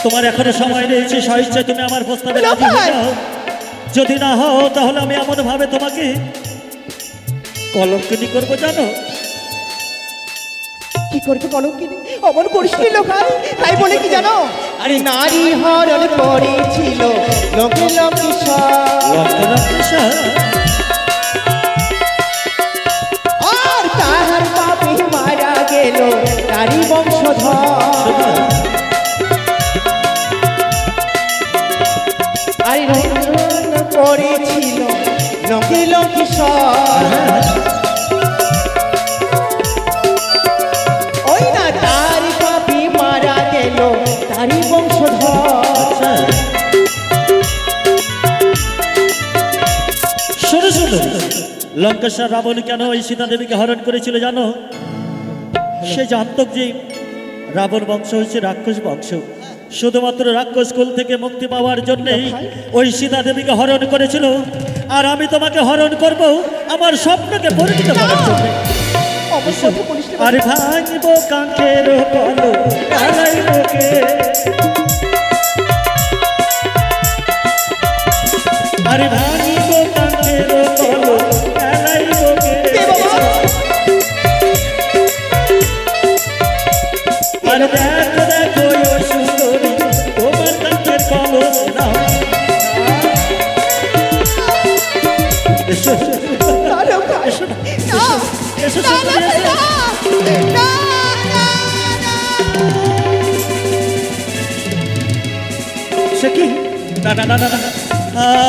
তোমার এখনো সময় রয়েছে, স্বইচ্ছায় তুমি আমার প্রস্তাবে রাজি হয়ে যাও। যদি না হও তাহলে আমি এমন ভাবে তোমাকে কলঙ্কিনী করবো, জানো? কি করবে কলঙ্কিনী? অমন করিসনি লোকাল, তাই বলে কি জানো? আরে নারী হরণ করেছিল লোকে লঙ্কেশ্বর, আর তাহার পাপে মারা গেল নারী বংশধর। আরে রঞ্জন করেছিল লোকে লঙ্কেশ্বর, ওই না তার পাপে মারা গেল তারই বংশধর। শোনো শোনো, লঙ্কেশ্বর রাবণ কেন ওই সীতা দেবীকে হরণ করেছিল জানো? সে জানত যে রাবণ বংশ হচ্ছে রাক্ষস বংশ, শুধুমাত্র রাক্ষস কুল থেকে মুক্তি পাওয়ার জন্যই ওই সীতা দেবীকে হরণ করেছিল। আর আমি তোমাকে হরণ করব আমার স্বপ্নকে পরিণত করার জন্য। আর ভাঙব কাঁখের কলম কালাইবকে, আর ভাঙব কাঁখের কলম কালাইবকে, আর দেখো দেখো ও সুন্দরী তোমার কাঁখের কলম নাও। এসো এসো এসো সে কি? না না না না,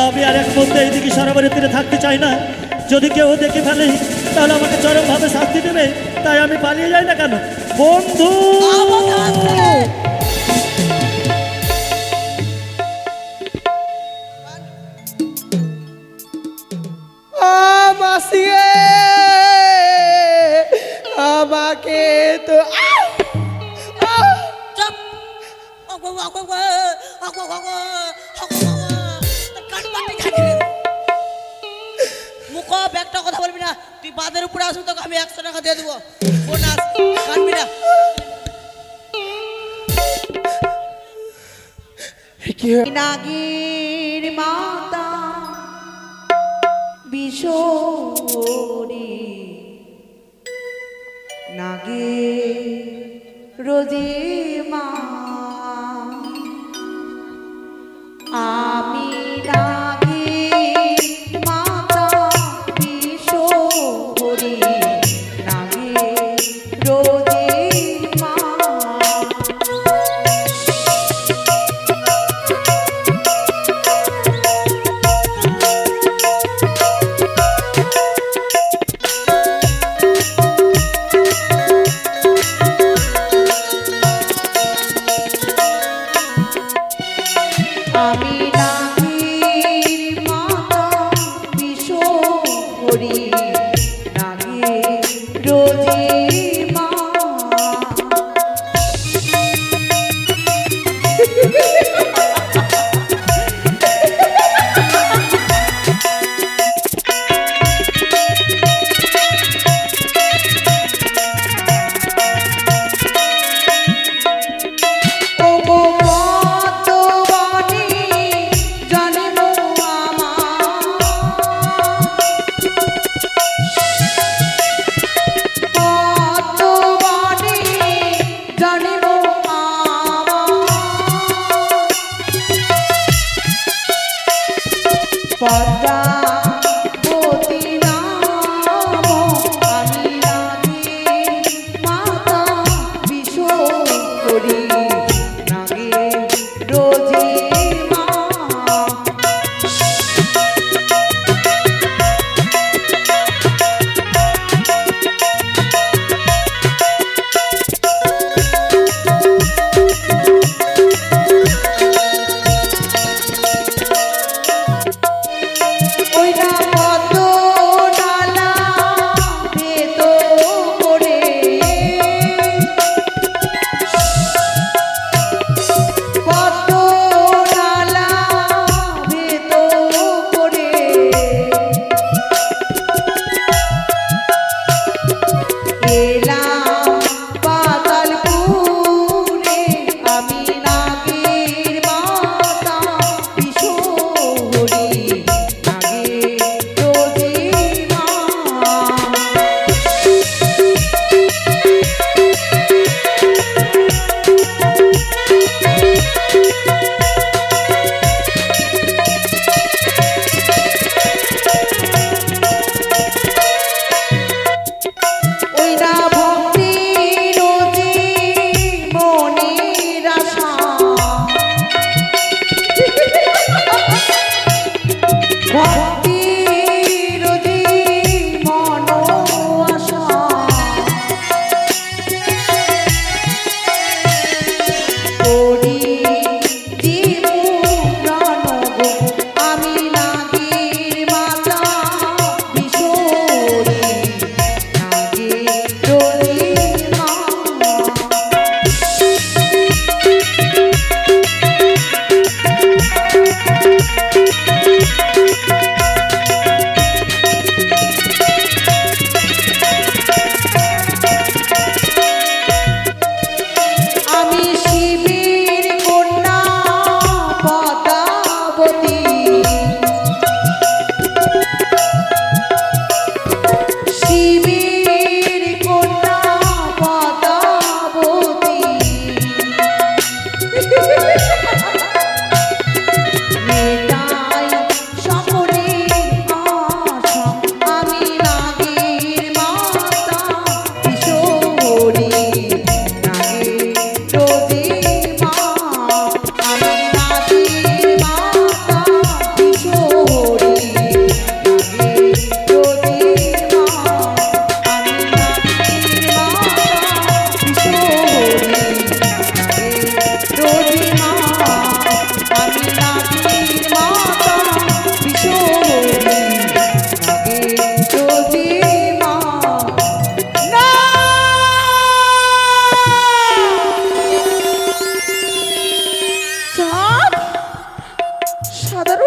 আমি আর এক মুহূর্তে এইদিকে সরোবরের তীরে থাকতে চাই না। যদি কেউ দেখে ফেলে তাহলে আমাকে চরমভাবে শাস্তি দেবে, তাই আমি পালিয়ে যাই না কেন? বন্ধু আমাকে তো মুখ একটা কথা বলবি না, তুই বাদের উপরে আসবি তোকে আমি 100 টাকা দিয়ে দেবো বোনাস, কাটবি না। নাগির মাতা বিশোরী নাগে রোজি মা, আমি নাগির মাতা বিশোরী নাগে রোজি মা। আমি নাগির মাতা বিশোরী নাগে রোজি মা।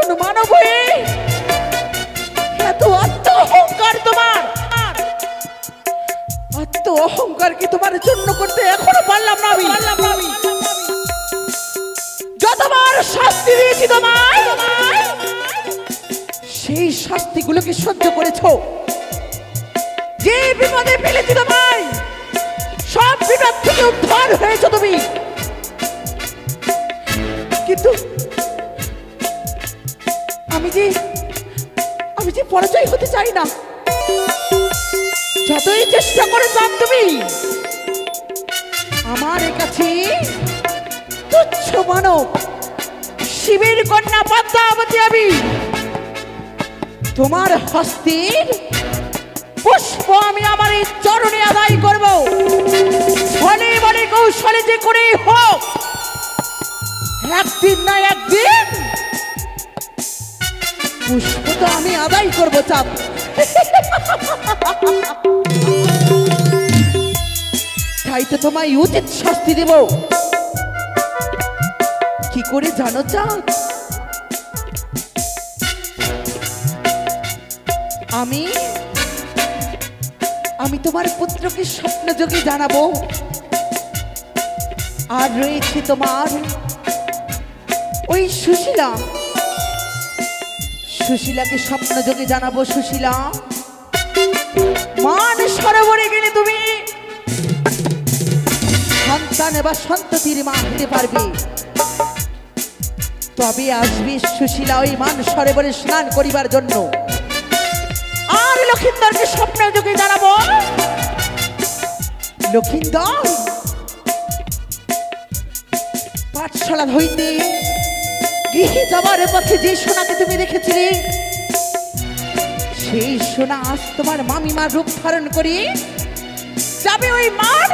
কোন মানব হয়ে এত আত্ম অহংকার তোমার? আত্ম অহংকার কি তোমার জন্য করতে এখনো পারলাম না আমি। যতবার শাস্তি দিয়েছি তোমায়, সেই শাস্তিগুলোকে সহ্য করেছো। যে বিপদে ফেলেছি তোমায়, সব বিপদ থেকে উদ্ধার হয়েছো তুমি। কিন্তু আমি যে পরাজয় হতে চাই না। যতই চেষ্টা করে যান তুমি, আমার কাছে তুচ্ছ মানব শিবের কন্যা পদ্মাবতী আমি। তোমার হস্তের পুষ্প আমি আমার এই চরণে আদায় করব। ফলে বলে কৌশলে যে করে হোক, একদিন না একদিন পুষ্প তো আমি আদায় করবো চাঁদ। তাই তো তোমায় উচিত শাস্তি দেব। কি করে জানো চাঁদ? আমি তোমার পুত্রকে স্বপ্ন যোগে জানাবো। আর রয়েছে তোমার ওই সুশীলাকে স্বপ্ন যোগে জানাবো। সুশীলা, মান সরোবরে গেলে তুমি সন্তান বা সন্ততির মা হতে পারবে। তবে আসবে সুশীলা ওই মান সরোবরে স্নান করিবার জন্য। আর লক্ষিন্দরকে স্বপ্ন যোগে জানাবো। লক্ষিন্দর পাঠশালা হইতে গৃহে যাবার পথে যে সোনাকে তুমি রেখেছিলে, সেই সোনা আজ তোমার মামিমার রূপ ধারণ করি যাবে ওই মান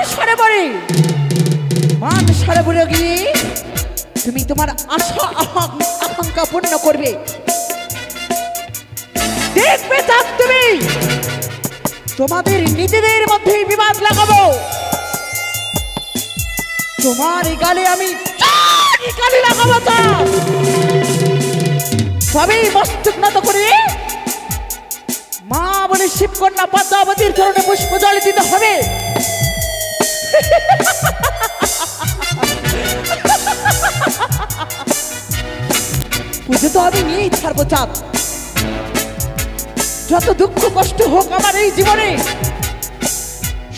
সরোবরে গিয়ে তুমি তোমার আশা আকাঙ্ক্ষা পূর্ণ করবে। দেখবে চাঁদ, তুমি তোমাদের নিজেদের মধ্যেই বিবাদ লাগাবো। তোমার গালে আমি গালি লাগাবো চাঁদ। সবই মস্তক নত করে মা বলে শিবকন্যা পদ্মাবতীর চরণে পুষ্প জল দিতে হবে। পুজো তো আমি নিয়েই ছাড়বো চাঁদ। যত দুঃখ কষ্ট হোক আমার এই জীবনে,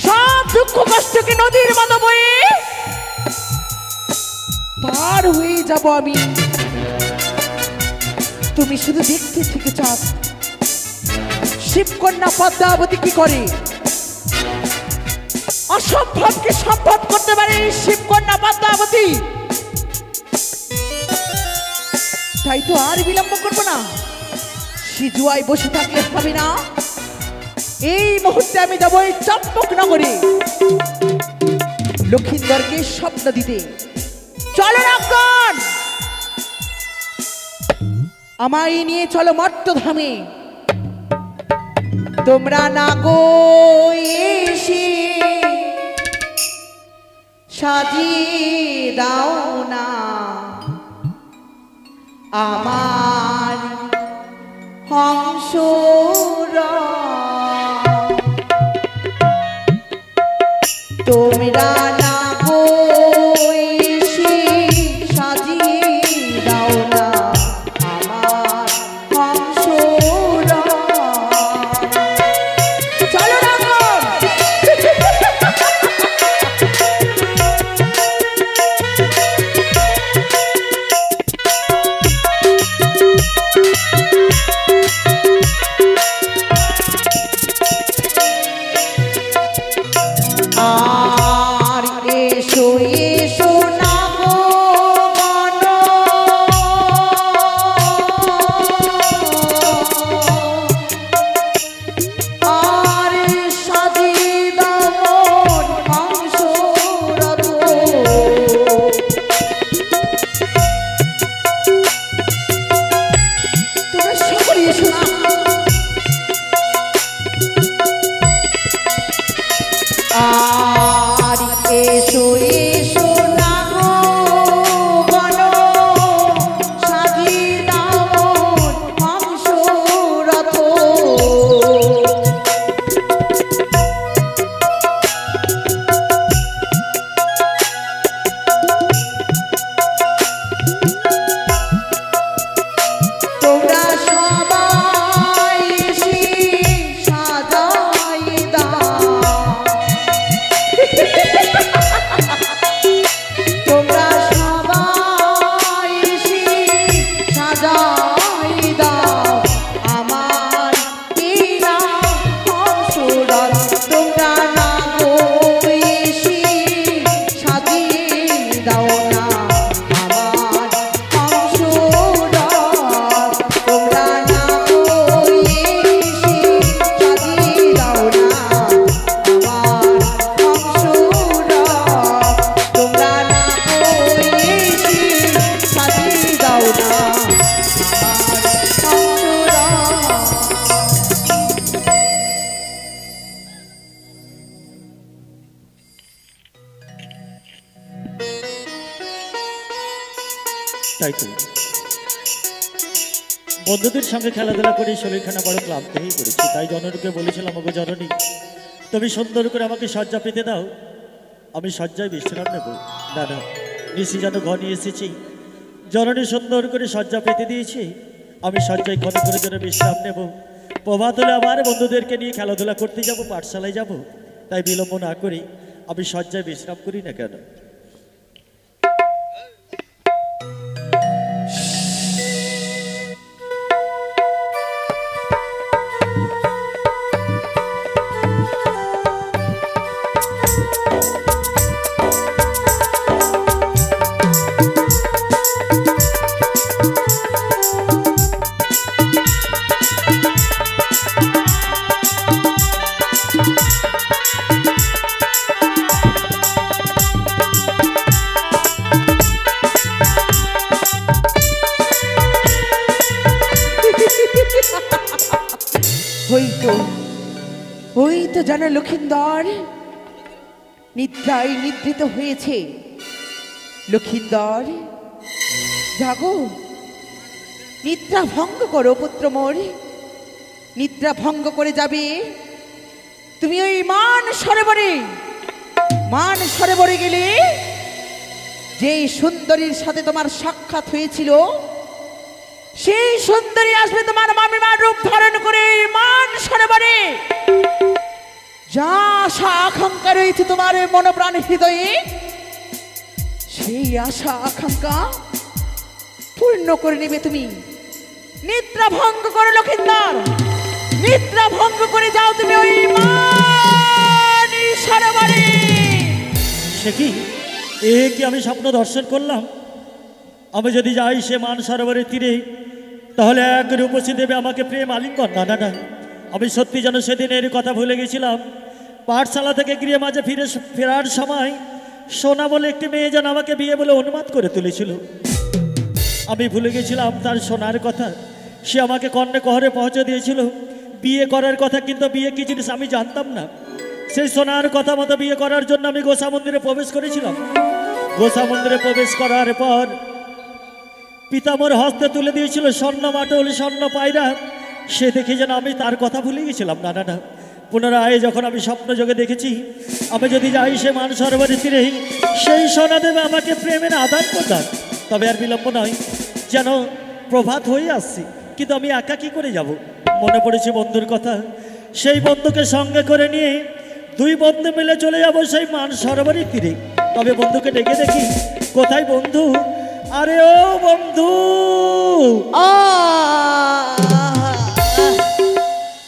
সব দুঃখ কষ্টকে নদীর মতো বয়ে পার হয়ে যাব আমি। তুমি শুধু দেখতে থেকে চাঁদ, শিবকন্যা পদ্মাবতী কি করে। অসম্ভবকে সম্ভব করতে পারে শিবকন্যা পদ্মাবতী। তাই তো আর বিলম্ব করবো না। সিজুয়ায় বসে থাকলে হবে না। এই মুহূর্তে আমি যাবো এই চম্পকনগরে লক্ষিন্দরকে স্বপ্ন দিতে। চলো রামগণ, আমায় নিয়ে চলো মর্তধামে। তোমরা না গো এসে সাজিয়ে দাও না আমার হংসরা। তোমরা না গো এসে সাজিয়ে দাও না আমার হংসরা। চলো রামগণ। আর তাই তো বন্ধুদের সঙ্গে খেলাধুলা করে শরীরখানা বড় ক্লান্ত হয়ে পড়েছি, তাই জননীকে বলেছিলাম ওগো জননী তুমি সুন্দর করে আমাকে শয্যা পেতে দাও, আমি শয্যায় বিশ্রাম নেব। না না, নিশি যেন ঘর নিয়ে এসেছি, জননী সুন্দর করে শয্যা পেতে দিয়েছি, আমি শয্যায় ঘন করে যেন বিশ্রাম নেব। প্রভাত হলে আবার বন্ধুদেরকে নিয়ে খেলাধুলা করতে যাব, পাঠশালায় যাব, তাই বিলম্ব না করি আমি শয্যায় বিশ্রাম করি না কেন। ওই তো জানো লক্ষিন্দর নিদ্রায় নিদ্রিত হয়েছে। লক্ষিন্দর জাগো, নিদ্রা ভঙ্গ করো পুত্র মোর, নিদ্রা ভঙ্গ করে যাবে তুমি ওই মান সরোবরে গেলে যে সুন্দরীর সাথে তোমার সাক্ষাৎ হয়েছিল সেই সুন্দরী আসবে তোমার মামিমার রূপ ধারণ করে মান সরোবরে। যা আশা আকাঙ্ক্ষা রয়েছে তোমার মনপ্রাণ হৃদয়ে, সেই আশা আকাঙ্ক্ষা পূর্ণ করে নেবে তুমি। নিদ্রা ভঙ্গ করো লক্ষিন্দর, নিদ্রা ভঙ্গ করে যাও তুমি ওই মান সরোবরে। সে কি, এ কি আমি স্বপ্ন দর্শন করলাম? আমি যদি যাই সে মান সরোবরের তীরে, তাহলে এক রূপসী দেবে আমাকে প্রেম আলিঙ্গন। না না না, আমি সত্যি যেন সেদিনের কথা ভুলে গেছিলাম। পাঠশালা থেকে গৃহে মাঝে ফেরার সময় সোনা বলে একটি মেয়ে যেন আমাকে বিয়ে বলে অনুমাত করে তুলেছিল। আমি ভুলে গেছিলাম তার সোনার কথা। সে আমাকে কর্ণে কহরে পৌঁছে দিয়েছিল বিয়ে করার কথা, কিন্তু বিয়ে কি জিনিস আমি জানতাম না। সেই সোনার কথা মতো বিয়ে করার জন্য আমি গোসা মন্দিরে প্রবেশ করেছিলাম। গোসা মন্দিরে প্রবেশ করার পর পিতামর হস্তে তুলে দিয়েছিল স্বর্ণ মাটল, স্বর্ণ পায়রা। সে দেখে যেন আমি তার কথা ভুলে গেছিলাম। না না না, পুনরায় যখন আমি স্বপ্ন যোগে দেখেছি আমি যদি যাই সে মান সরোবরের তীরে, সেই সোনা দেবে আমাকে প্রেমের আদান প্রদান। তবে আর বিলম্ব নয়, যেন প্রভাত হয়ে আসছি, কিন্তু আমি একা কি করে যাব? মনে পড়েছে বন্ধুর কথা, সেই বন্ধুকে সঙ্গে করে নিয়ে দুই বন্ধু মিলে চলে যাব সেই মান সরোবরের তীরে। তবে বন্ধুকে ডেকে দেখি, কোথায় বন্ধু? আরে ও বন্ধু!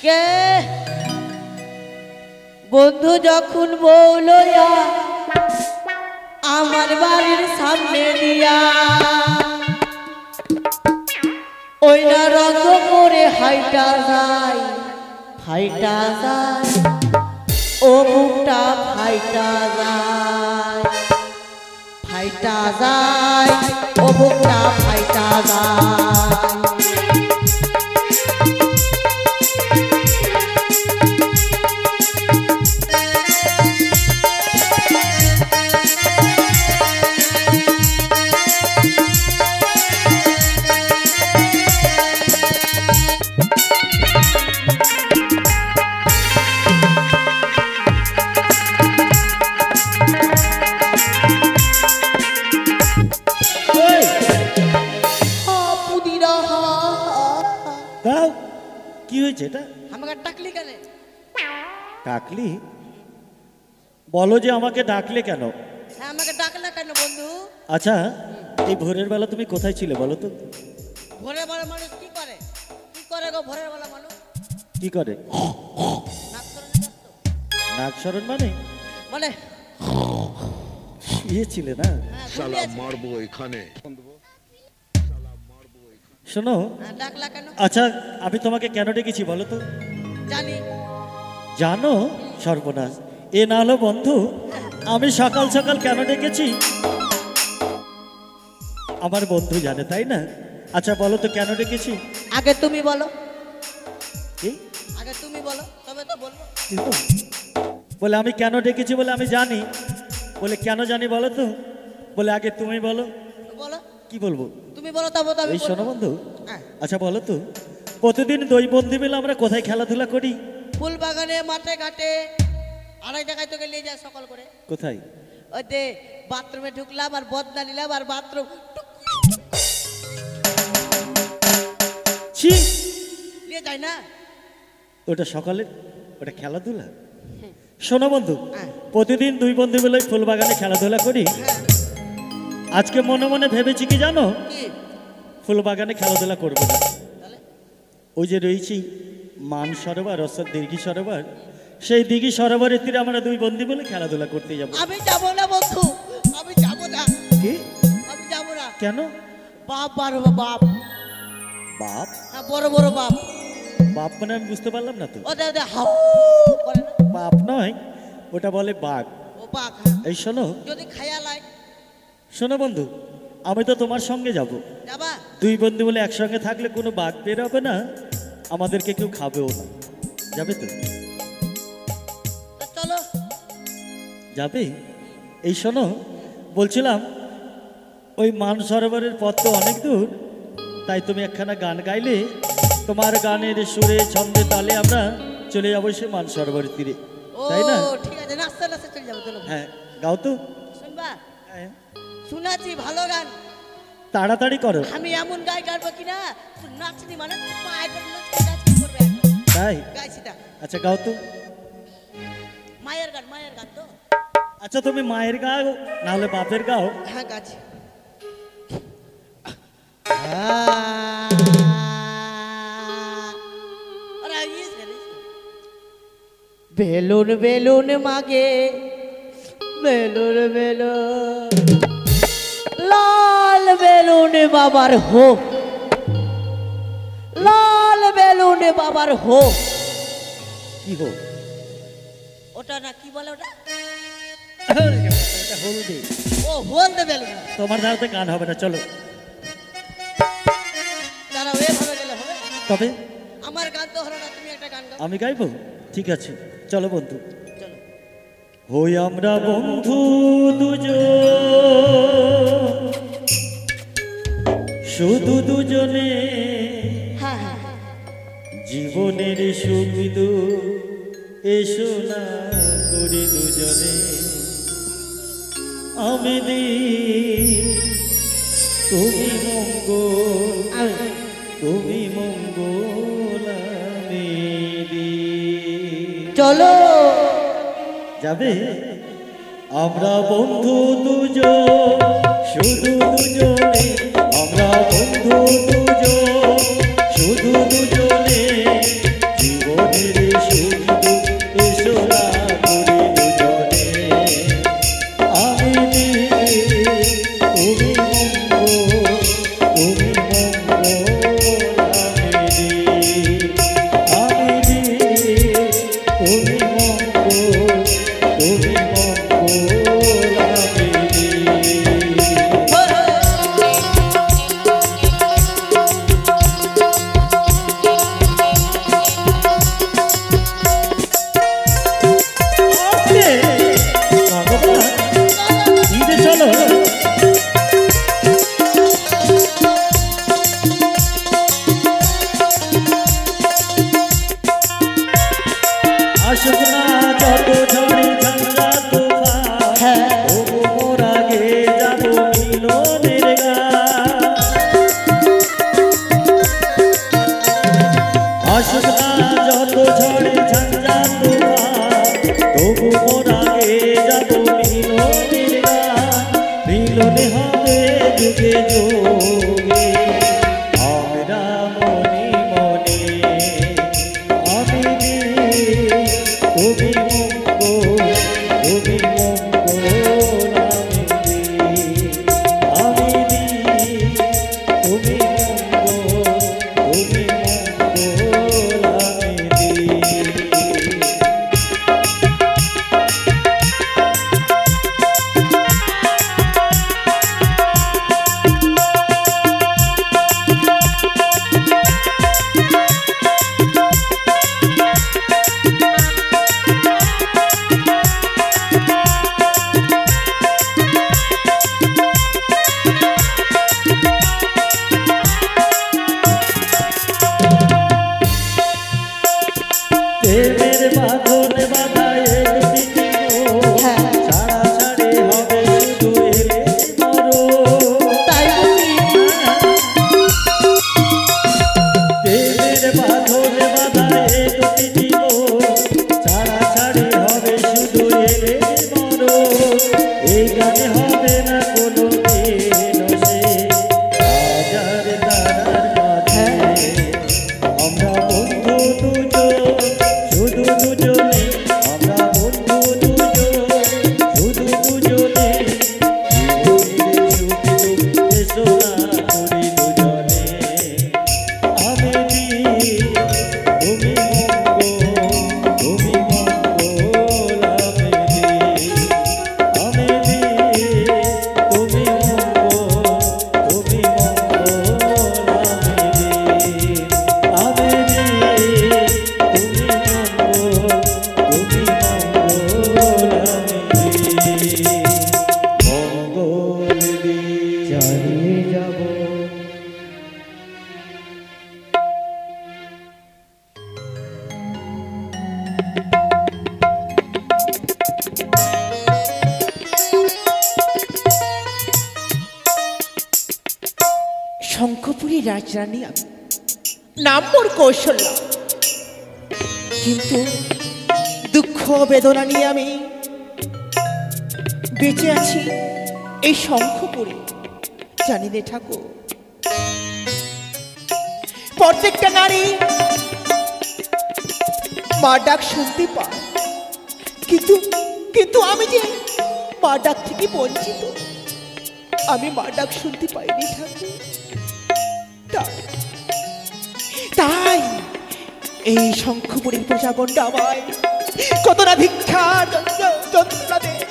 কে বন্ধু যখন বউলয়া আমার বাড়ির সামনে দিয়া, ওই না রঙ করে হাইটা যায় ফাইটা যায়, ও বুকটা ফাইটা যায় ফাইটা যায়, ও বুকটা ফাইটা যায়। দাও, কি হয়েছে এটা? আমাকে ডাকলি কেন? ডাকলি? বলো যে আমাকে ডাকলে কেন? হ্যাঁ, আমাকে ডাকলে কেন বন্ধু? আচ্ছা, এই ভোরের বেলা তুমি কোথায় ছিলে বলো তো? ভোরের বেলা মানুষ কি করে? কি করে গো ভোরের বেলা মানুষ? কি করে? নাক সরণ মানে মানে ইয়ে ছিলে না? শালা মারবো এখানে। শোনো, ডাকলা কেন? আচ্ছা আমি তোমাকে কেন ডেকেছি বলো তো? জানি। জানো? সর্বনাশ, এ না হলো বন্ধু, আমি সকাল সকাল কেন ডেকেছি আমার বন্ধু জানে, তাই না? আচ্ছা বলো তো কেন ডেকেছি? আগে তুমি বলো। কি? আগে তুমি বলো, তবে তো বলবো। বলে আমি কেন ডেকেছি বলে আমি জানি। বলে কেন জানি বলো তো? বলে আগে তুমি বলো। বলো। কি বলবো? তুমি তুমি বলো তারপর তো আমি এই শোনো বলবো। বন্ধু, হ্যাঁ। আচ্ছা বলো তো, প্রতিদিন দুই বন্ধু মিলে আমরা কোথায় খেলাধুলা করি? ফুল বাগানে, মাঠে ঘাটে, আরেক জায়গায় তোকে নিয়ে যায় সকাল করে। কোথায়? ওই যে বাথরুমে ঢুকলাম আর বদনা নিলাম আর বাথরুম ছি, নিয়ে যায় না। ওটা সকালে, ওটা খেলাধুলা। শোনো বন্ধু, হ্যাঁ। প্রতিদিন দুই বন্ধু মিলে ফুল বাগানে খেলাধুলা করি। হ্যাঁ, আজকে মনে মনে ভেবেছি কি জানো, কি ফুল বাগানে খেলাধুলা করবো না। তাহলে? ওই যে রয়েছি মান সরোবর অর্থাৎ দিঘি সরোবর, সেই দিঘি সরোবরের তীরে আমরা দুই বন্ধু মিলে খেলাধুলা করতে যাবো। আমি যাবো না বন্ধু, আমি যাবো না, কি? আমি যাবো না। কেন? বাপ বার বাপ, বাপ? হ্যাঁ বড় বড় বাপ, বাপ মানে আমি বুঝতে পারলাম না তো। ওদের ওদের হাউ করে না, বাপ নয়, ওটা বলে বাঘ। ও বাঘ। হ্যাঁ। এই শোনো, যদি খায়া লাই শোনো বন্ধু, আমি তো তোমার সঙ্গে যাব। যাবা? দুই বন্ধু বলে একসঙ্গে থাকলে কোনো বাঘ বের হবে না, আমাদেরকে কেউ খাবেও না। যাবে তো? তা চলো। যাবে? এই শোনো, বলছিলাম ওই মান সরোবরের পথ তো অনেক দূর, তাই তুমি একখানা গান গাইলে তোমার গানের সুরে ছন্দে তালে আমরা চলে যাবো সে মান সরোবরের তীরে, ও তাই না? ঠিক আছে, নাচতে নাচতে চলে যাবো। চলো। হ্যাঁ, গাও তো। শুনবা? হ্যাঁ, শুনাছি ভালো গান, তাড়াতাড়ি করো। আমি এমন গাই গাইবো কিনা নাচনি মানে পায়ে পড়ে নাচনি করবে একবার। তাই? গাইছি তা। আচ্ছা গাও তো। মায়ের গান তো। আচ্ছা তুমি মায়ের গাও না হলে বাপের গাও। হ্যাঁ গাছি। বেলুন বেলুন মাগে, বেলুন বেলুন, লাল বেলুন বাবার হো, লাল বেলুন বাবার হো। কি হো? ওটা না কি বলে ওটা? এটা হলদি। ও হলদে বেলুন। তোমার ধারাতে গান হবে না, চলো। দাঁড়াও, এভাবে গেলে হবে? তবে আমার গান তো হলো না, তুমি একটা গান গাও। আমি গাইবো? ঠিক আছে, চলো বন্ধু। চলো। হই আমরা বন্ধু দুজন, শুধু দুজনে, হ্যাঁ হ্যাঁ হ্যাঁ। জীবনের সুখ দুঃখ এসো না করি দুজনে। আমি দি তুমি মঙ্গল, তুমি মঙ্গল আমি দি। চলো। যাবে? আমরা বন্ধু দুজন, শুধু দুজনে, আমরা বন্ধু দুজন, শুধু দুজনে, জীবনের সুখ দুঃখ এসো না করি দুজনে। আমি দি তুমি মঙ্গল, তুমি মঙ্গল আমি দি। আমি দি তুমি মঙ্গল, তুমি মঙ্গল আমি দি। ভগবান, ঈদে চলো। আসুক না যত ঝড়ে ঝঞ্ঝা তুফান, তবু মোরা গেয়ে যাবো মিলনের গান। আসুক না যত ঝড়ে ঝঞ্ঝা তুফান, তবু মোরা গেয়ে যাবো মিলনের গান। মিলনে হবে যুগে যুগে আমরা মনে মনে। আমি দি তুমি মঙ্গল, তুমি মঙ্গল আমি দি। আমি দি তুমি মঙ্গল, তুমি মঙ্গল আমি দি। হারিয়ে যাব। শঙ্খপুরী রাজরানী আমি, নাম মোর কৌশল্যা, কিন্তু দুঃখ বেদনা নিয়ে আমি বেঁচে আছি এই শঙ্খপুরে। জানি রে ঠাকুর, প্রত্যেকটা নারী মা ডাক শুনতে পায়, কিন্তু কিন্তু আমি যে মা ডাক থেকে বঞ্চিত। আমি মা ডাক শুনতে পাইনি ঠাকুর। তাই এই শঙ্খপুরীর প্রজাগণটা আমায় কত না ভিক্ষা যন্ত্রণা দেয়।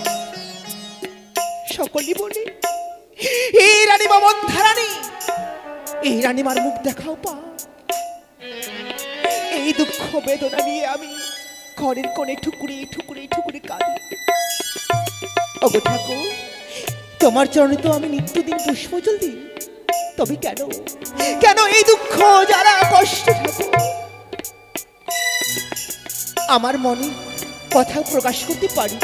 সকলেই বলে এই রানীমা মন্থারানী, এই রানীমার মুখ দেখাও পা। এই দুঃখ বেদনা নিয়ে আমি ঘরের কোণে ঠুকুরে ঠুকুরে ঠুকুরে কাঁদি। ওগো ঠাকুর, তোমার চরণে তো আমি নিত্যদিন পুষ্পজল দিই, তবে কেন কেন এই দুঃখ যারা কষ্ট ঠাকুর? আমার মনে কথা প্রকাশ করতে পারি।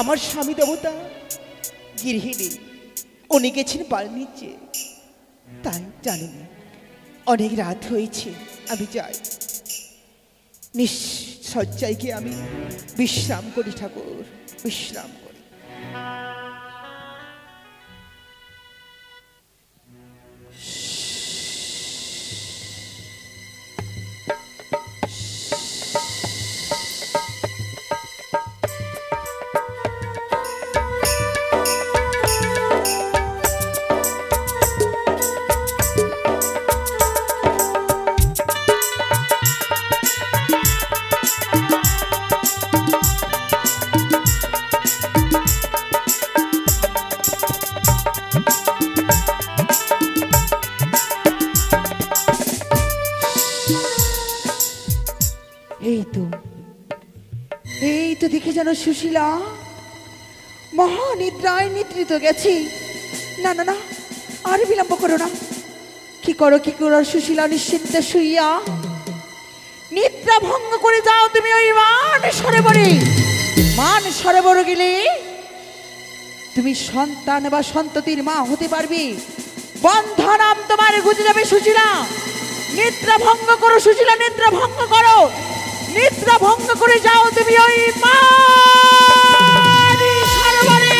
আমার স্বামী দেবতা গৃহিণী, উনি গেছেন বাল্মীকি, তাই জানেন অনেক রাত হয়েছে, আমি যাই। নিঃশয্যায় গিয়ে আমি বিশ্রাম করি ঠাকুর, বিশ্রাম করি। এই তো দেখে যেন সুশীলা মহানিদ্রায় নিদ্রিত গেছি। না না না, আর বিলম্ব করো না। কি করো সুশীলা নিশ্চিন্তে শুইয়া নিদ্রা ভঙ্গ করে যাও তুমি ওই মান সরোবরে। মান সরোবর গেলে তুমি সন্তান বা সন্ততির মা হতে পারবে। বন্ধনাম তোমার গুজে যাবে সুশীলা। নিদ্রা ভঙ্গ করো সুশীলা, নিদ্রা ভঙ্গ করো, নিদ্রা ভঙ্গ করে যাও তুমি ওই মান সরোবরে।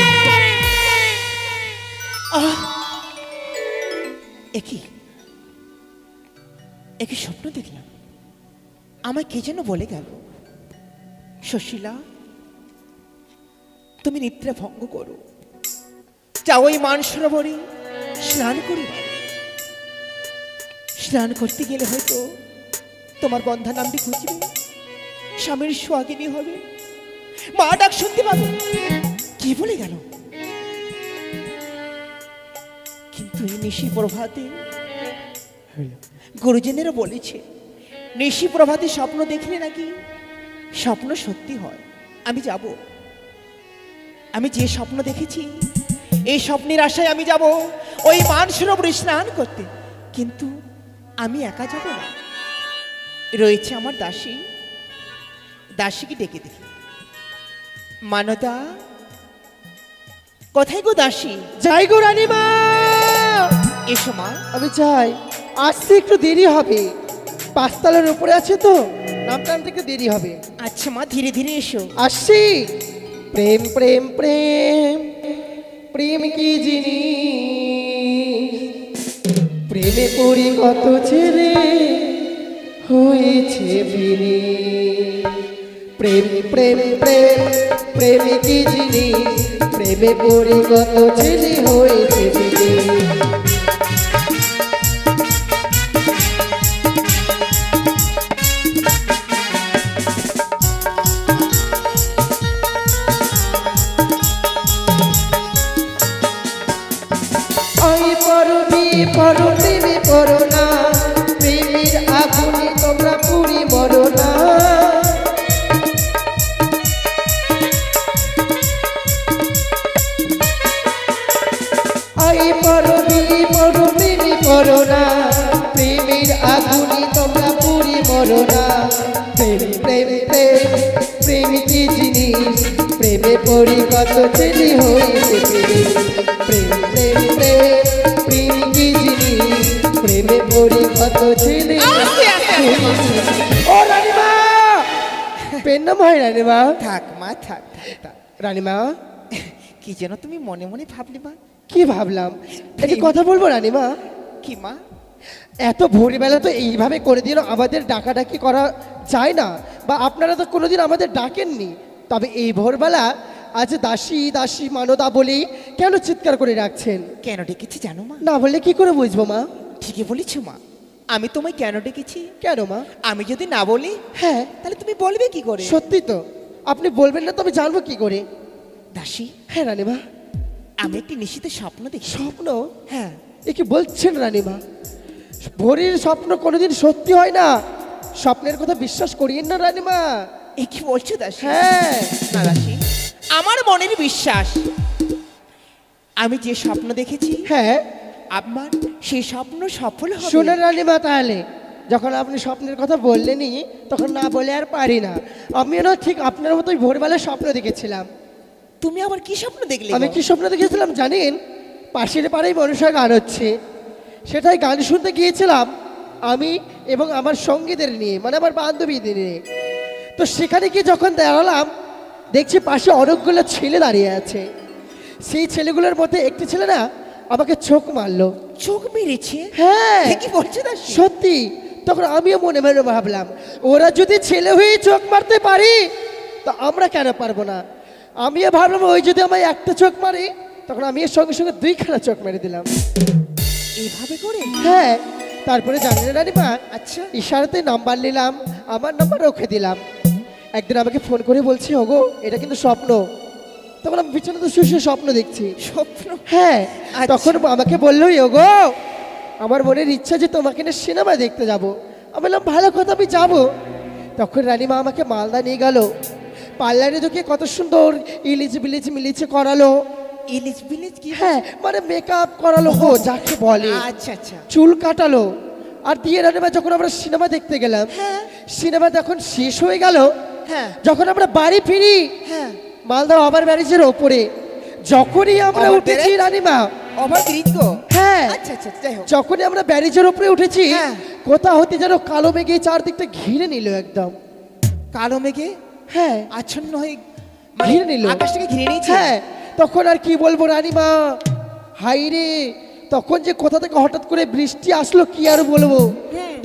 একই স্বপ্ন দেখলাম, আমায় কে যেন বলে গেল, সুশীলা তুমি নিদ্রা ভঙ্গ করো, যাও ওই মান সরোবরে স্নান করি। স্নান করতে গেলে হয়তো তোমার বন্ধা নামটি খুঁজবে, স্বামীর সোহাগিনী হবে, মা ডাক শুনতে পাবে। কে বলে গেল? কিন্তু এই নিশি প্রভাতে গুরুজনেরা বলেছে, নিশি প্রভাতে স্বপ্ন দেখলে নাকি স্বপ্ন সত্যি হয়। আমি যাব, আমি যে স্বপ্ন দেখেছি এই স্বপ্নের আশায় আমি যাব ওই মান সরোবরে স্নান করতে। কিন্তু আমি একা যাব না, রয়েছে আমার দাসী। দাসীকে ডেকে দেখি। মানদা, কোথায় গো দাসী? যাই গো রানীমা। এসো মা। আমি যাই, আসতে একটু দেরি হবে, পাঁচতলার উপরে আছে তো, নামটা আনতে একটু দেরি হবে। আচ্ছা মা, ধীরে ধীরে এসো। আসছি। প্রেম প্রেম প্রেম প্রেম কি জিনিস, প্রেমে পড়ি কত ছেলে হয়েছে বিনি। প্রেম প্রেম প্রেম প্রেম কি জিনিস, প্রেমে পড়ি কত ছেলে হয়েছে বিনি। পরো প্রেমে পড়ো না, প্রেমের আগুনে তোমরা পুড়ি মরো না। আই পড়ো দিদি পড়ো প্রেমে পড়ো না, প্রেমের আগুনে তোমরা পুড়ে মরো না। প্রেম প্রেম প্রেম প্রেম কি জিনিস, প্রেমে পড়ে কত ছেলে হয়েছে প্রেমিক। প্রেম প্রেম প্রেম প্রেম কি জিনিস, প্রেমে পড়ে কত ছেলে। ও রানীমা, পেন নাম হয় রানীমা। থাক মা, থাক থাক থাক। রানীমা, কি যেন তুমি মনে মনে ভাবলি মা? কি ভাবলাম, একটি কথা বলবো রানীমা। কি মা? এত ভোরবেলা তো এইভাবে করে দিল, আমাদের ডাকাডাকি করা যায় না, বা আপনারা তো কোনোদিন আমাদের ডাকেননি। তবে এই ভোরবেলা আজ দাসী দাসী মানদা বলেই কেন চিৎকার করে রাখছেন? কেন ডেকেছি জানো মা? না বললে কি করে বুঝবো মা? ঠিকই বলেছো মা। আমি তোমায় কেন ডেকেছি? কেন মা? আমি যদি না বলি হ্যাঁ, তাহলে তুমি বলবে কি করে? সত্যি তো, আপনি বলবেন না তো আমি জানবো কি করে? দাসী, হ্যাঁ রানীমা। আমি একটি নিশীথে স্বপ্ন দেখি। স্বপ্ন? হ্যাঁ। এ কি বলছেন রানীমা? ভোরের স্বপ্ন কোনোদিন সত্যি হয় না, স্বপ্নের কথা বিশ্বাস করিয়েন না রানীমা। এ কি বলছো দাসী? হ্যাঁ। না দাসী, আমার মনের বিশ্বাস, আমি যে স্বপ্ন দেখেছি হ্যাঁ, আমার সেই স্বপ্ন সফল হবে। শুনেন রানীমা, তাহলে যখন আপনি স্বপ্নের কথা বললেনই তখন না বলে আর পারি না। আমিও না ঠিক আপনার মতোই ভোরবেলা স্বপ্ন দেখেছিলাম। তুমি আবার কি স্বপ্ন দেখলে? আমি কি স্বপ্ন দেখেছিলাম জানেন? পাশের পাড়ায় মনসা গান হচ্ছে, সেটাই গান শুনতে গিয়েছিলাম আমি এবং আমার সঙ্গীদের নিয়ে, মানে আমার বান্ধবীদের নিয়ে। তো সেখানে গিয়ে যখন দাঁড়ালাম, দেখছি পাশে অনেকগুলো ছেলে দাঁড়িয়ে আছে। সেই ছেলেগুলোর মধ্যে একটি ছেলে না আমাকে চোখ মারলো। চোখ মেরেছে? হ্যাঁ, এ কি বলছো দাসী? সত্যি। তখন আমিও মনে মনে ভাবলাম, ওরা যদি ছেলে হয়ে চোখ মারতে পারি তো আমরা কেন পারবো না? আমিও ভাবলাম ওই যদি আমায় একটা চোখ মারি, তখন আমি এর সঙ্গে সঙ্গে দুইখানা চোখ মেরে দিলাম। এইভাবে করে? হ্যাঁ, তারপরে জানেন রানীমা, আচ্ছা। ইশারাতে নাম্বার নিলাম, আমার নাম্বার রেখে দিলাম। একদিন আমাকে ফোন করে বলছি, ওগো এটা কিন্তু স্বপ্ন। তখন আমি পিছনে তো শুয়ে শুয়ে স্বপ্ন দেখছি। স্বপ্ন? হ্যাঁ। আচ্ছা। তখন আমাকে বললো, ওগো আমার মনের ইচ্ছা যে তোমাকে নিয়ে সিনেমা দেখতে যাব। আমি বললাম ভালো কথা, আমি যাবো। তখন রানীমা আমাকে মালদা নিয়ে গেল, পার্লারে ঢুকে কত সুন্দর ইলিচ বিলিচ মিলিচে করালো। ইলিশ বিলিশ কি? হ্যাঁ, মানে মেকআপ করালো গো, যাকে বলে। আচ্ছা আচ্ছা। চুল কাটালো। আর দিয়ে রানীমা যখন আমরা সিনেমা দেখতে গেলাম, সিনেমা যখন শেষ হয়ে গেল, হ্যাঁ। যখন আমরা বাড়ি ফিরি, হ্যাঁ। মালদা ওভার ব্যারিজের ওপরে যখনই আমরা Over উঠেছি bridge? রানীমা, ওভার ব্রিজ গো? হ্যাঁ, আচ্ছা আচ্ছা, যাই হোক। যখনই আমরা ব্যারিজের উপরে উঠেছি, হ্যাঁ। কোথা হতে যেন কালো মেঘে চারদিকটা ঘিরে নিল একদম। কালো মেঘে হ্যাঁ, আচ্ছন্ন হয়ে ঘিরে নিল। আকাশটাকে ঘিরে নিয়েছে? হ্যাঁ, তখন আর কি বলবো রানীমা, হাই রে, তখন যে কোথা থেকে হঠাৎ করে বৃষ্টি আসলো কি আর বলবো।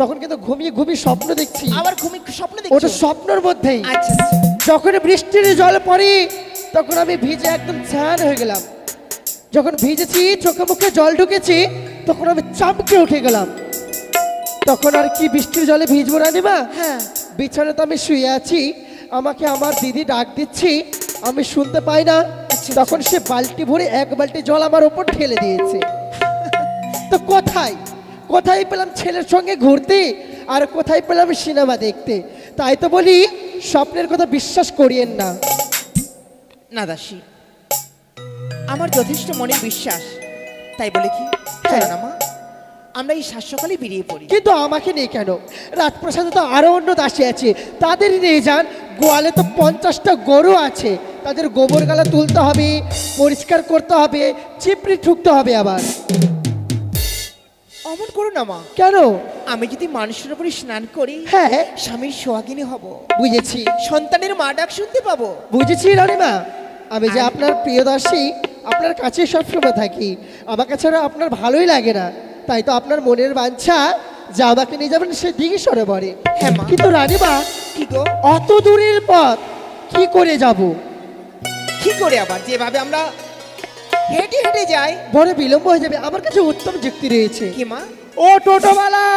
তখন কিন্তু ঘুমিয়ে ঘুমিয়ে স্বপ্ন দেখছি। আবার ঘুমিয়ে স্বপ্ন ওটা দেখছো? স্বপ্নের মধ্যেই। আচ্ছা আচ্ছা। যখন বৃষ্টির জল পড়ে তখন আমি ভিজে একদম ছান হয়ে গেলাম। যখন ভিজেছি, চোখে মুখে জল ঢুকেছি, তখন আমি চামকে উঠে গেলাম। তখন আর কি বৃষ্টির জলে ভিজবো রানীমা? হ্যাঁ। বিছানায় তো আমি শুয়ে আছি, আমাকে আমার দিদি ডাক দিচ্ছি, আমি শুনতে পাই না। তখন সে বালতি ভরে এক বালতি জল আমার ওপর ঢেলে দিয়েছে। তো কোথায় কোথায় পেলাম ছেলের সঙ্গে ঘুরতে, আর কোথায় পেলাম সিনেমা দেখতে? তাই তো বলি স্বপ্নের কথা বিশ্বাস করিয়েন না। না দাসী, আমার যথেষ্ট মনের বিশ্বাস, তাই বলে কি হ্যাঁ। চলো না মা, আমরা এই সাত সকালে বেরিয়ে পড়ি। কিন্তু আমাকে নিয়ে কেন? রাজপ্রাসাদে তো আরো অন্য দাসী আছে, তাদের নিয়ে যান। গোয়ালে তো 50টা গরু আছে, তাদের গোবর গালা তুলতে হবে, পরিষ্কার করতে হবে, চিপড়ি ঠুকতে হবে আবার। অমন করো না মা। কেন? আমি যদি মানুষের উপরে স্নান করি, হ্যাঁ, স্বামীর সোহাগিনী হব, বুঝেছি সন্তানের মা ডাক শুনতে পাবো। বুঝেছি রানীমা, আমি যে আপনার প্রিয় দাসী, আপনার কাছে সবসময় থাকি, আমাকে ছাড়া আপনার ভালোই লাগে না। তাই তো আপনার মনের বাঞ্ছা যা আমাকে নিয়ে যাবেন সে দিকে সরোবরে। হ্যাঁ মা। কিন্তু রানীমা, কি গো? অত দূরের পথ কি করে যাব? কি করে আবার? যেভাবে আমরা হেঁটে হেঁটে যাই। বড় বিলম্ব হয়ে যাবে। আমার কাছে উত্তম যুক্তি রয়েছে। কি মা? ও টোটোওয়ালা,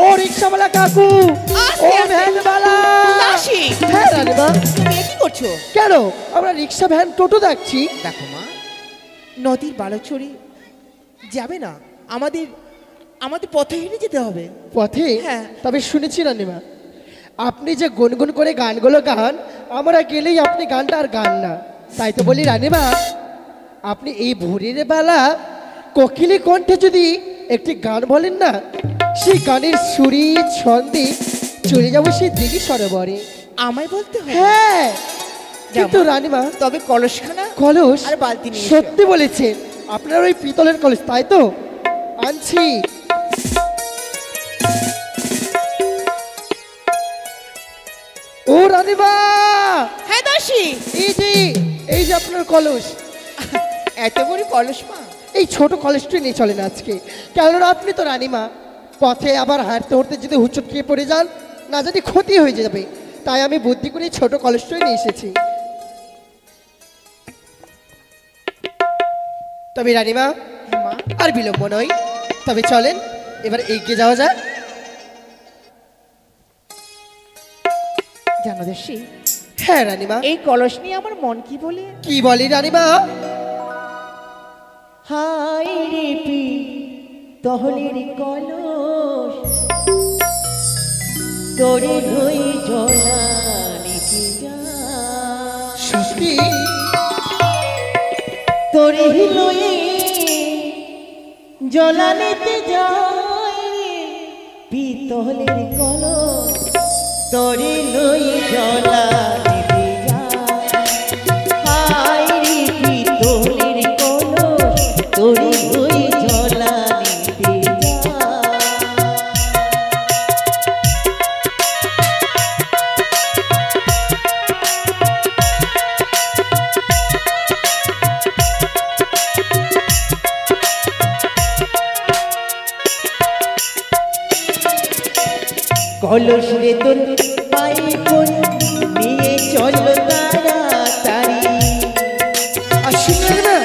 ও রিক্সাওয়ালা কাকু, ও আস্তে আস্তে। ভ্যানওয়ালা। দাসী, হ্যাঁ রানীমা। তুমি কি করছো? কেন? আমরা রিক্সা ভ্যান টোটো দেখছি। দেখো মা, নদীর বালুচরি যাবে না, আমাদের আমাদের পথে হেঁটে যেতে হবে। পথে? হ্যাঁ। তবে শুনেছি রানীমা, আপনি যে গুনগুন করে গানগুলো গান, আমরা গেলেই আপনি গানটা আর গান না। তাই তো বলি রানীমা, আপনি এই ভোরের বেলা কোকিলী কণ্ঠে যদি একটি গান বলেন না, সেই গানের সুরি ছন্দে চলে যাবো সেই দিঘি সরোবরে। আমায় বলতে হবে? হ্যাঁ, কিন্তু রানীমা তবে কলসখানা কলস আর বালতি নিয়ে এসো। সত্যি বলেছেন, আপনার ওই পিতলের কলস তাই তো? আনছি। ও রানীমা, হ্যাঁ দাসী, এই যে আপনার কলস। এত বড় কলস মা? এই ছোট কলেজটি নিয়ে চলেন আজকে, কেননা আপনি তো রানীমা পথে আবার হাঁটতে হাঁটতে যদি হুচট খেয়ে পড়ে যান, না যদি ক্ষতি হয়ে যাবে, তাই আমি বুদ্ধি করে এই ছোট কলেজটাই নিয়ে এসেছি। তবে রানীমা মা আর বিলম্ব নয়, তবে চলেন এবার এগিয়ে যাওয়া যায়। জানো দাসী, হ্যাঁ রানীমা। এই কলস নিয়ে আমার মন কি বলে? কি বলি রানীমা? হাই রে পি তহলের কলস, তোরে হই জলা নিতে যা, সত্যি? তোরে লয়ে জলা নিতে যায়, পিতলের কলস তোরে লই জলা নিতে যায়। হাই রে পিতলের কলস, তোরে লই জলা নিতে যায়। কলস রে তোর পায়ে কোন নিয়ে চল তাড়াতাড়ি। আসুন রানীমা।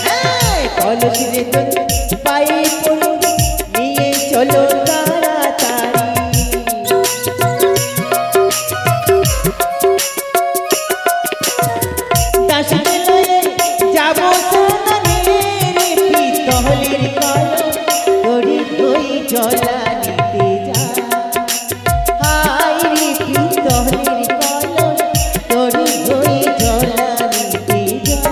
হ্যাঁ, কলস রে তোর পায়ে কোন নিয়ে চল তাড়াতাড়ি। দাসীকে লয়ে যাব সোনারে রে পিতলের কলস, তোরে হই জলা নিতে যা। হাই রে পিতলের কলস, তোরে হই জলা নিতে যা।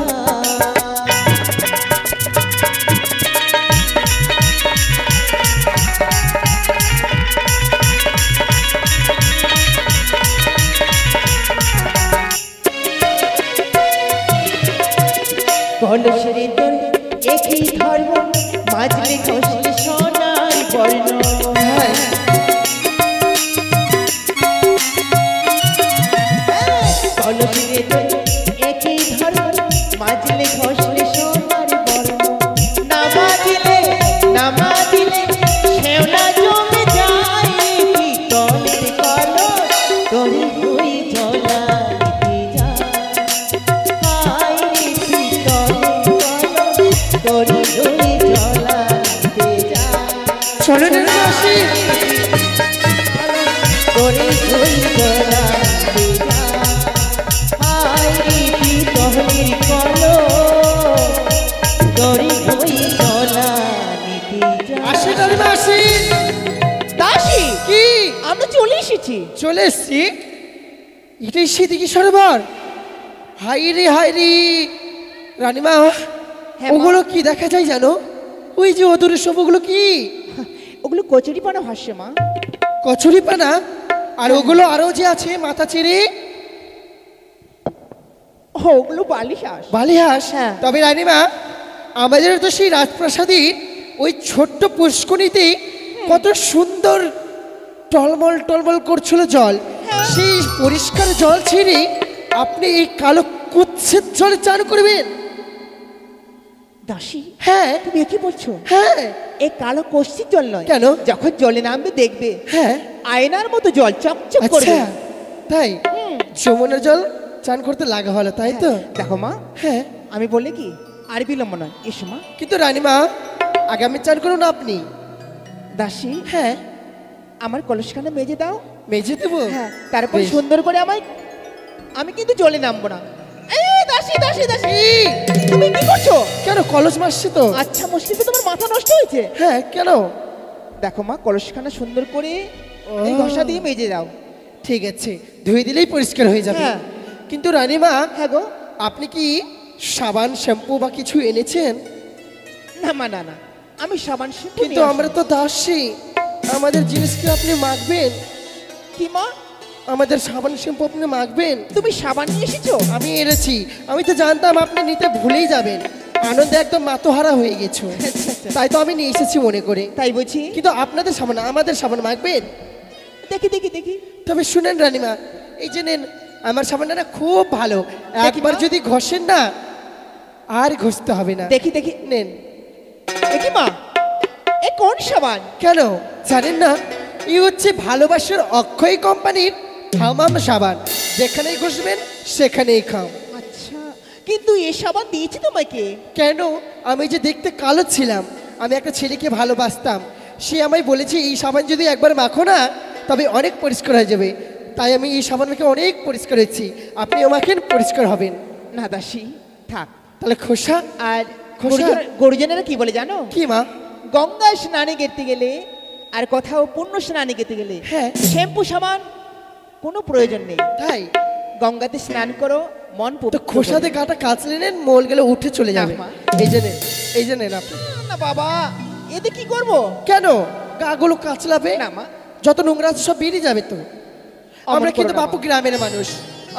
কলস রে তোর একই ধর্ম, মাজলে ঘষলে সোনার বর্ণ। হ্যাঁ, কলস রে তোর একই ধর্ম, মাজলে ঘষলে সোনার বর্ণ। না মাজিলে শেওলা জমে যায়, পিতলের কলস তোরে হই জলা নিতে যায়। হাই রে পিতলের কলস, তোরে হই জলা নিতে যায়। চলেন রানীমা, আসি। তোরে হই জলা নিতে যায়। হাই রে পিতলের কলস, তোরে হই জলা নিতে যায়। আসি রানীমা, আসি। দাসী, কি? আমরা চলে এসেছি। চলে এসছি? এটাই সে দিঘি সরোবর? হাই রে রানীমা, হ্যাঁ, মা। ওগুলো কি দেখা যায় জানো? ওই যে অদূরে সব ওগুলো কি? ওগুলো কচুরি পানা ভাসছে মা। কচুরি পানা? আর ওগুলো আরো যে আছে মাথা চেড়ে ওগুলো বালিশাস। বালিহাঁস? হ্যাঁ। তবে রানীমা, আমাদের তো সেই রাজপ্রাসাদের ওই ছোট্ট পুষ্করিণীতে কত সুন্দর টলমল টলমল করছিল জল, সেই পরিষ্কার জল ছেড়ে আপনি এই কালো কুৎসিত জলে চান করবেন? দাসী, হ্যাঁ তুমি কি বলছো? হ্যাঁ। এই কালো কষ্টির জল নয়। কেন? যখন জলে নামবে দেখবে হ্যাঁ, আয়নার মতো জল চকচক আচ্ছা করবে। তাই? যমুনার জল চান করতে লাগা হলো তাই তো? দেখো মা, হ্যাঁ, আমি বলে কি আর বিলম্ব নয়, এসো মা। কিন্তু রানীমা, আগামী চান করুন আপনি। দাসী, হ্যাঁ, আমার কলসখানে মেজে দাও। মেজে দেবো? হ্যাঁ, তারপর বেশ। সুন্দর করে আমি কিন্তু জলে নামবো না। এই দাসী দাসী দাসী, তুমি কি করছো? কেন? কলস মারছি তো। আচ্ছা, মুশকিল তো তোমার মাথা নষ্ট হয়েছে। হ্যাঁ, কেন? দেখো মা, কলসখানা সুন্দর করে ও। এই ঘষা দিয়ে মেজে দাও। ঠিক আছে, ধুয়ে দিলেই পরিষ্কার হয়ে যাবে। হ্যাঁ। কিন্তু রানীমা, হ্যাঁ গো, আপনি কি সাবান শ্যাম্পু বা কিছু এনেছেন? না মা, না না, আমি সাবান শ্যাম্পু কিন্তু আমরা তো দাসী, আমাদের জিনিস কি আপনি মাখবেন? কি মা, আমাদের সাবান শ্যাম্পু আপনি মাখবেন? তুমি সাবান নিয়ে এসেছো? আমি এনেছি। আমি তো জানতাম আপনি নিতে ভুলেই যাবেন, আনন্দে একদম মাতোহারা হয়ে গেছো। আচ্ছা, আচ্ছা। তাই তো আমি নিয়ে এসেছি মনে করে। তাই বলছি। কিন্তু আপনাদের সাবান, আমাদের সাবান মাখবেন? দেখি দেখি দেখি। তবে শুনেন রানীমা, এই যে নেন, আমার সাবানটা না খুব ভালো, দেখি একবার মা। যদি ঘষেন না আর ঘষতে হবে না। দেখি দেখি। নেন। দেখি মা, এ কোন সাবান? কেন জানেন না? এই হচ্ছে ভালোবাসার অক্ষয় কোম্পানির হামাম সাবান, যেখানেই ঘষবেন সেখানেই খাও। আচ্ছা, কিন্তু এ সাবান দিয়েছি তোমাকে? কেন? আমি যে দেখতে কালো ছিলাম, আমি একটা ছেলেকে ভালোবাসতাম, সে আমায় বলেছে এই সাবান যদি একবার মাখো না তবে অনেক পরিষ্কার হয়ে যাবে। তাই আমি এই সাবান মেখে অনেক পরিষ্কার হয়েছি, আপনিও মাখেন, পরিষ্কার হবেন। না দাসী, থাক। তাহলে খোসা। আর খোসা? গুরুজনেরা কি বলে জানো? কি মা? গঙ্গা স্নানে গেতে গেলে আর কোথাও পুণ্য স্নানে গেতে গেলে হ্যাঁ। শ্যাম্পু সাবান কোনো প্রয়োজন নেই। তাই গঙ্গাতে স্নান করো, মন তো পবিত্র খোসাতে করো। গাটা কাচলে নেন, মোল গেলে উঠে চলে যাবে। না, মা। এই যে নেন, এই যে নেন আপনি। না বাবা, এতে কি করব? কেন? গাগুলো কাচলাবে না মা, যত নোংরা আছে সব বেরিয়ে যাবে তো। আমরা করো কিন্তু না, বাপু মা। গ্রামের মানুষ,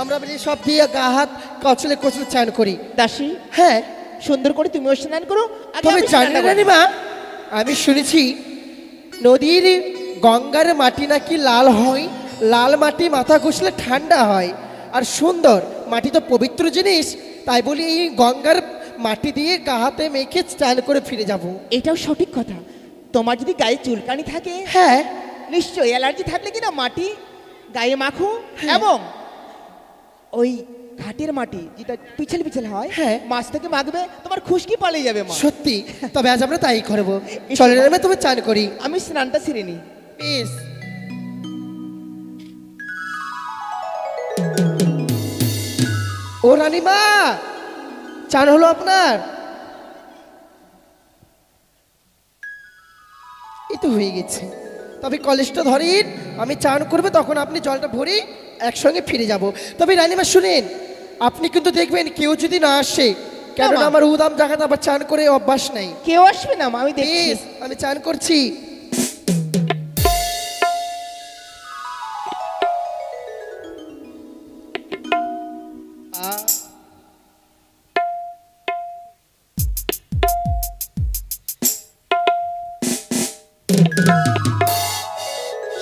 আমরা বলি সব দিয়ে গা হাত কচলে কচলে চান করি। দাসী, হ্যাঁ, সুন্দর করে তুমিও স্নান করো, আগে তবে আমি স্নানটা জানেন করি। রানীমা, আমি শুনেছি নদীর গঙ্গার মাটি নাকি লাল হয়, লাল মাটি মাথা ঘষলে ঠান্ডা হয় আর সুন্দর। মাটি তো পবিত্র জিনিস, তাই বলি এই গঙ্গার মাটি দিয়ে গা হাতে মেখে স্নান করে ফিরে যাব। এটাও সঠিক কথা। তোমার যদি গায়ে চুলকানি থাকে, হ্যাঁ, নিশ্চয়ই অ্যালার্জি থাকলে কিনা মাটি গায়ে মাখো, এবং ওই ঘাটের মাটি যেটা পিছল পিছল হয়, হ্যাঁ। মাছ থেকে মাখবে, তোমার খুশকি পালিয়ে যাবে মা। সত্যি। তবে আজ আমরা তাই করবো। চলে নেবে, তুমি চান করি। আমি স্নানটা সেরে নিই। বেশ। ও রানীমা, চান হলো আপনার? এই তো হয়ে গেছে। তবে কলেজটা ধরেন, আমি চান করবো, তখন আপনি জলটা ভরে একসঙ্গে ফিরে যাব। তবে রানীমা শুনেন, আপনি কিন্তু দেখবেন কেউ যদি না আসে, কেননা মা। আমার উদাম জায়গাতে আবার চান করে অভ্যাস নাই। কেউ আসবে না মা, আমি দেখছি। বেশ, আমি চান করছি।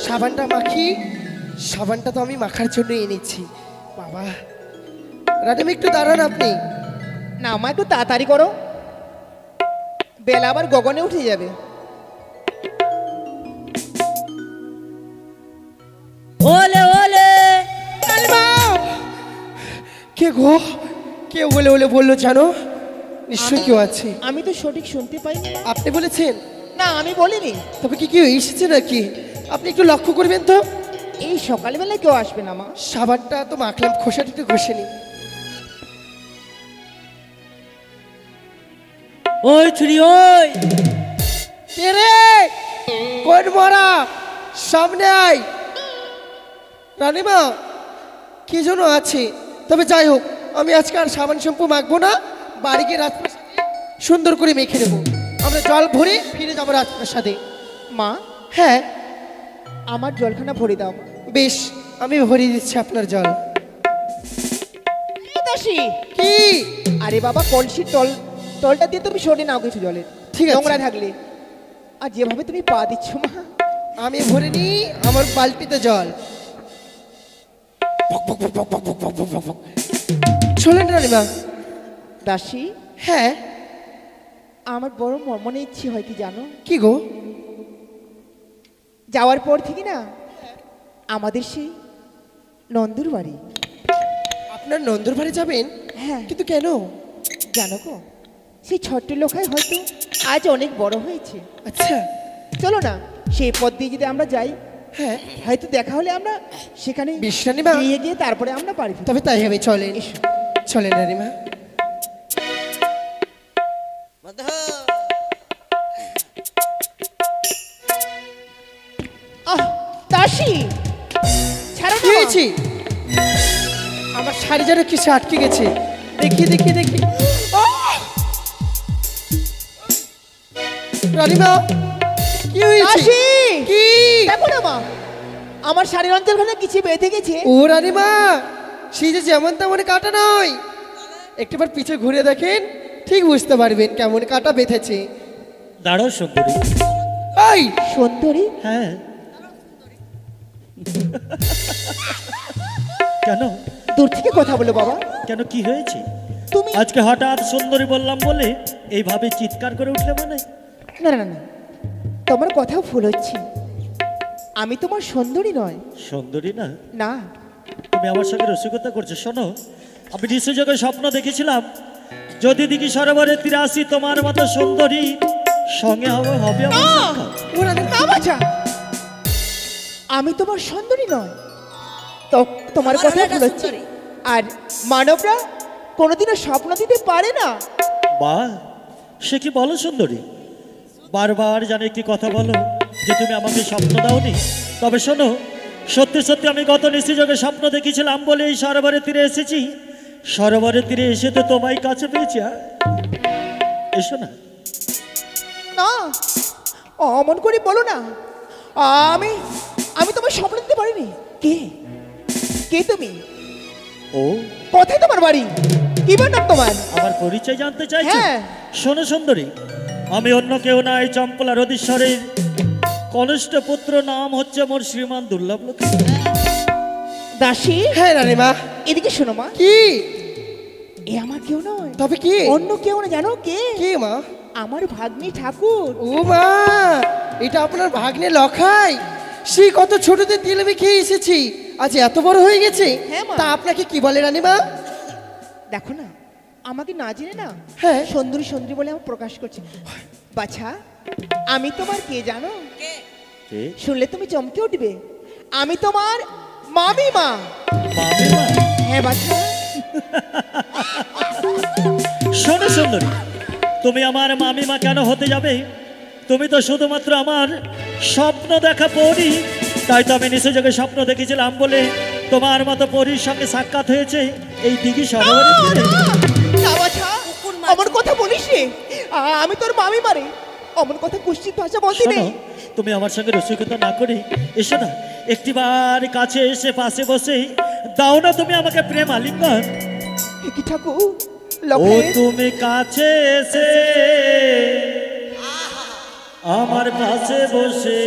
সাবানটা মাখি, সাবানটা তো আমি মাখার জন্য এনেছি। বাবা, রানীমা একটু দাঁড়ান আপনি। না মা, একটু তাড়াতাড়ি করো, বেলা আবার গগনে উঠে যাবে। ওলে ওলে কে গো? কে বলে বলে বললো জানো? নিশ্চয় কেউ আছে। আমি তো সঠিক শুনতে পাইনি। আপনি বলেছেন? না, আমি বলিনি। তবে কি কেউ এসেছে নাকি? আপনি একটু লক্ষ্য করবেন তো। এই সকালবেলায় কেউ আসবে না মা। সাবানটা তো মাখলাম, খোসাটা একটু ঘষে নি। ওই ছুরি ওই, কে রে? কোন মরা? সামনে আয়। রানীমা, কি জন্য আছে? তবে যাই হোক, আমি আজকে আর সাবান শ্যাম্পু মাখবো না, বাড়ি গিয়ে রাজপ্রাসাদে সুন্দর করে মেখে নেবো। আমরা জল ভরে ফিরে যাবো রাজপ্রাসাদে। মা, হ্যাঁ আমার জলখানা ভরে দাও মা। বেশ, আমি ভরিয়ে দিচ্ছি আপনার জল। এই দাসী, কি? আরে বাবা, কলসির তলটা দিয়ে তুমি সরে নাও কিছু জলের, ঠিক আছে। নোংরা থাকলে। আর যেভাবে তুমি পা দিচ্ছ মা, আমি ভরে নি আমার বালতিতে জল। চলেন রানীমা। দাসী, হ্যাঁ, আমার বড় মনে ইচ্ছে হয় কি জানো? কি গো? যাওয়ার পর থেকে না আমাদের সেই নন্দুর বাড়ি। আপনার নন্দর বাড়ি যাবেন? হ্যাঁ, কিন্তু কেন? জানো গো, সেই ছোট্ট লোকাই হয়তো আজ অনেক বড় হয়েছে। আচ্ছা, চলো না, সেই পথ দিয়ে যদি আমরা যাই, হ্যাঁ হয়তো দেখা হলে আমরা সেখানে বেশ রানীমা, গিয়ে গিয়ে তারপরে আমরা বাড়ি ফিরবো। তবে তাই হবে। চলেন, এসো। চলেন রানীমা। আহ, দাসী, ছাড়ো কি না। হয়েছে? আমার শাড়ি যেন কিসে আটকে গেছে। দেখি দেখি দেখি। রানীমা কি হয়েছে দাসী! কি দেখো না মা, আমার শাড়ির অঞ্চল ভালো কিছু বেঁধে গেছে। ও রানীমা সে যে যেমন তেমন কাটা নয়, একটাবার পিছে ঘুরে দেখেন ঠিক বুঝতে পারবেন কেমন কাটা বেঁধেছে। দাঁড়াও সুন্দরী। এই সুন্দরী? হ্যাঁ কেন দূর থেকে কথা বলো বাবা। কেন কি হয়েছে? তুমি আজকে হঠাৎ সুন্দরী বললাম বলে এইভাবে চিৎকার করে উঠলে মানে? না না না, তোমার কথা ভুল হচ্ছে। আমি তোমার সুন্দরী নয়। সুন্দরী না? না। তুমি আমার সঙ্গে রসিকতা করছো। শোনো, আমি নিঃসযোগে স্বপ্ন দেখেছিলাম যদি দিঘি সরোবরের তীরে আসি তোমার মতো সুন্দরী সঙ্গে হবে হবে আমার সাক্ষাৎ। ও রানীমা না বাছা, আমি তোমার সুন্দরী নয়। তো তোমার আমার কথা একটা ভুল হচ্ছে। সুন্দরী। আর মানবরা কোনোদিনও স্বপ্ন দিতে পারে না। বা সে কি বলো সুন্দরী? বারবার জানে একটি কথা বলো যে তুমি আমাকে স্বপ্ন দাওনি। তবে শোনো, সত্যি সত্যি আমি গত নিঃসযোগে স্বপ্ন দেখেছিলাম বলে এই সরোবরের তীরে এসেছি। সরোবরের তীরে এসে তো তোমায় কাছে পেয়েছি। এসো না। না, অমন করে বলো না। আমি আমি তোমার স্বপ্ন দিতে পারিনি। কে কে তুমি? ও, কোথায় তোমার বাড়ি? কি নাম তোমার? আমার পরিচয় জানতে চাইছো? হ্যাঁ। শোনো সুন্দরী, আমি অন্য কেউ নাই, চম্পলা রদীশ্বরের কনিষ্ঠ পুত্র। নাম হচ্ছে মোর শ্রীমান দুর্লভ লক্ষ্মী। দাসী, হ্যাঁ রানীমা এদিকে শোনো মা। কি এ আমার কেউ নয়, তবে কি অন্য কেউ না। জানো কে? কি মা? আমার ভাগ্নি ঠাকুর। ও মা, এটা আপনার ভাগ্নে লখাই। সে কত ছোটতে তেল খেয়ে এসেছি, আজ এত বড় হয়ে গেছে। হ্যাঁ মা। তা আপনাকে কি বলে রানীমা? দেখো না, আমাকে না জেনে না হ্যাঁ। সুন্দরী সুন্দরী বলে আমার প্রকাশ করছে। বাছা, আমি তোমার কে জানো? কে? কে? শুনলে তুমি চমকে উঠবে। আমি তোমার মামিমা। মামিমা? হ্যাঁ বাছা। শোনো সুন্দরী, তুমি আমার মামিমা কেন হতে যাবে? তুমি তো শুধুমাত্র আমার স্বপ্ন দেখা পরী। তাই তো আমি নিঃসযোগে স্বপ্ন দেখেছিলাম বলে তোমার মতো পরীর সঙ্গে সাক্ষাৎ হয়েছে এই দিঘি সরোবরের তীরে। না বাছা, অমন কথা বলিস রে। আমি তোর মামিমা রে। অমন কথা কুশ্চিত ভাষা বলতে শোনো, নেই। তুমি আমার সঙ্গে রসিকতা না করে এসো না, একটিবার কাছে এসে পাশে বসে দাও না তুমি আমাকে প্রেম আলিঙ্গন। কি ঠাকুর ও লক্ষ্মী, তুমি কাছে এসে আমার পাশে বসে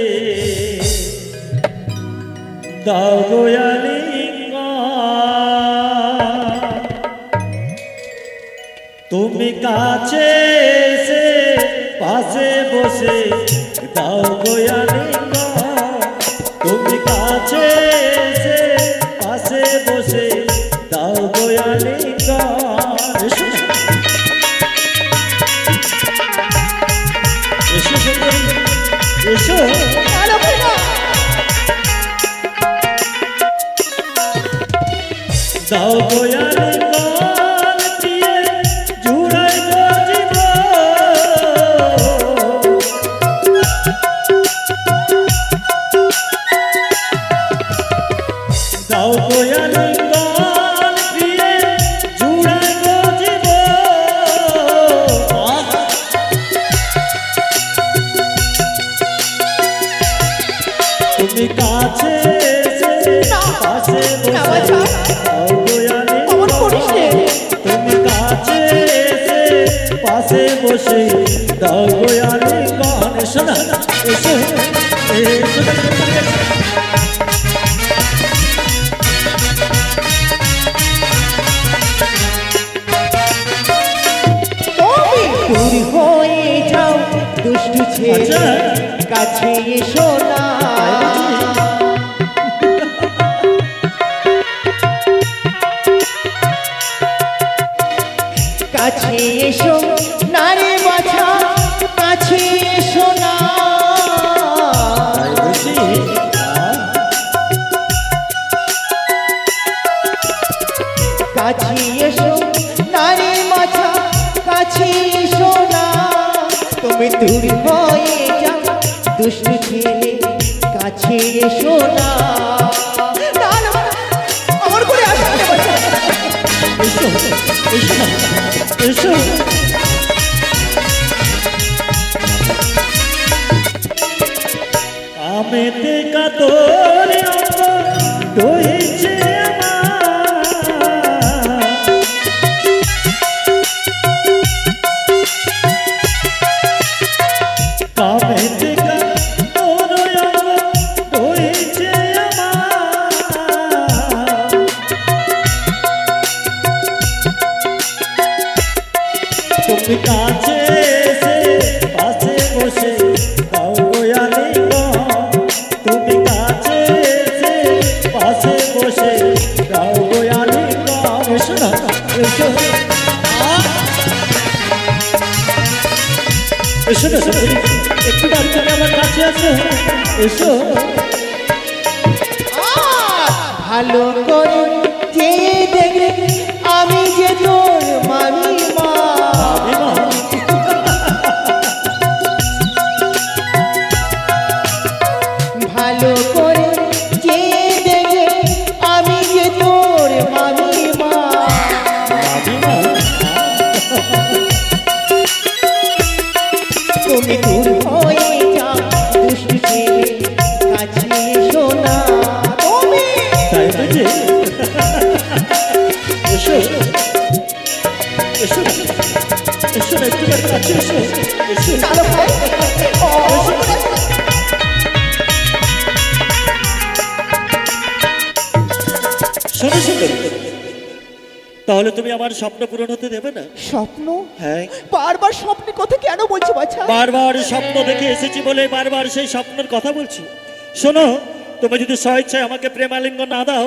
দাও গো আলিঙ্গন। তুমি কাছে এসে পাশে বসে দাও গো আলিঙ্গন। তুমি কাছে এসে পাশে বসে দাও গো আলিঙ্গন। এসো না। এসো সুন্দরী, এসো। দাও গো আলিঙ্গন দিয়ে জুড়াই গো জীবন। দাও গো আলিঙ্গন দিয়ে জুড়াই গো জীবন। তুমি কাছে এসে পাশে না বসে বাছা, দাও গো অমন করিস রে। আলিঙ্গন। তুমি কাছে এসে পাশে বসে দাও গো আলিঙ্গন। এসো না, এসো, এসো না, দূর হয়ে যাও দুষ্টু ছেলে, আচ্ছা। কাছে এসো না। কাছে এসো না রে বাছা, কাছে এসো না। তাই বলছি। কাছে এসো না রে বাছা, কাছে এসো না। তুমি দূর হয়ে যাও দুষ্টু ছেলে, কাছে এসো না। না, না, আমার করে আসো না বাছা। এসো, এসো না, এসো। তোর অঙ্গ হয়েছে কামেতে তোর অঙ্গ হয়েছে তুমি কাছে এসে পাশে বসে দাও গোয়ালি তুমি কাছে এসে পাশে বসে দাও গোয়ালি এসো না এসো এসো না একটু বাচ্চাকে আমার কাছে আসো এসো ভালো করে যে দেখে আমি যে তোর মামি মা মা ভালো করে যে দেখে আমি যে তোর মামি মা মামিমা তুমি দূর হয়ে যাও দুষ্টু ছেলে কাছে এসো না তুমি তাই বুঝি এসো এসো এসো না একটু কাছে এসো এসো চালো ভাই শোনো সুন্দর তাহলে তুমি আমার স্বপ্ন পূরণ হতে দেবে না স্বপ্ন হ্যাঁ বারবার স্বপ্নের কথা কেন বলছো বাছা বারবার স্বপ্ন দেখে এসেছি বলে বারবার সেই স্বপ্নের কথা বলছি শোনো তুমি যদি স্বেচ্ছায় আমাকে প্রেমালিঙ্গ না দাও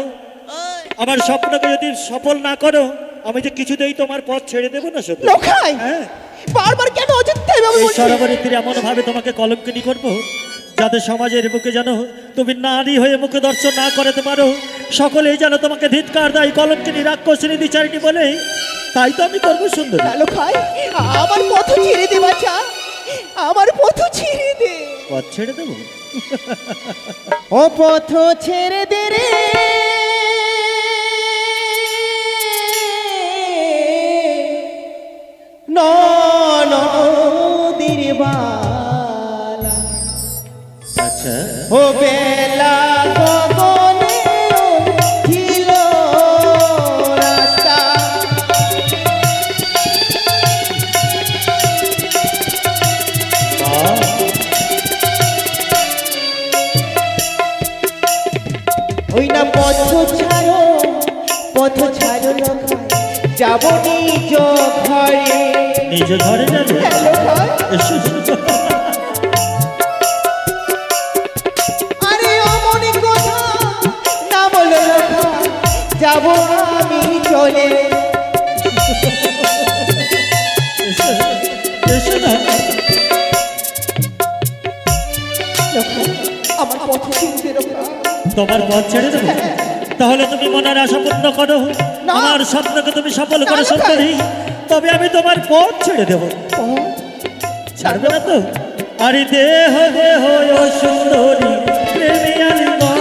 ওই আমার স্বপ্নকে যদি সফল না করো আমি যে কিছুতেই তোমার পথ ছেড়ে দেবো না শুধু লোখাই হ্যাঁ বারবার কেন অযথা এভাবে এই বলছো সরোবরে তীরে এমন ভাবে তোমাকে কলঙ্কিনী করবো যাতে সমাজের বুকে যেন তুমি নারী হয়ে মুখে দর্শন না করতে পারো সকলেই যেন তোমাকে ধিৎকার দেয় কলঙ্কিনী রাক্ষসিনী বিচারিণী বলে তাই তো আমি করবো সুন্দর লোখাই আমার পথ ছেড়ে দে বাছা আমার পথ ছেড়ে দে পথ ছেড়ে দেবো ও পথ ছেড়ে দে রে নদীর বালা আচ্ছা ও বেলা গগনে ছিল রাস্তা ওই না পথ ছাড়ো লোখাই যাব নিজ ঘরে নিজ ঘরে যাবে লোখাই এসো আরে অমনি কথা না বলো লোখাই যাব আমি চলে এসো এসো না লোখাই আমার পথ চিনতে লোখাই তোমার পথ ছেড়ে দেবো তাহলে তুমি মনের আশা পূর্ণ করো না। আমার স্বপ্নকে তুমি সফল করে না, সুন্দরী তবে আমি তোমার পথ ছেড়ে দেবো ছাড়বে না তো আরে দেহ দেহ ও সুন্দরী প্রেমী আলিঙ্গন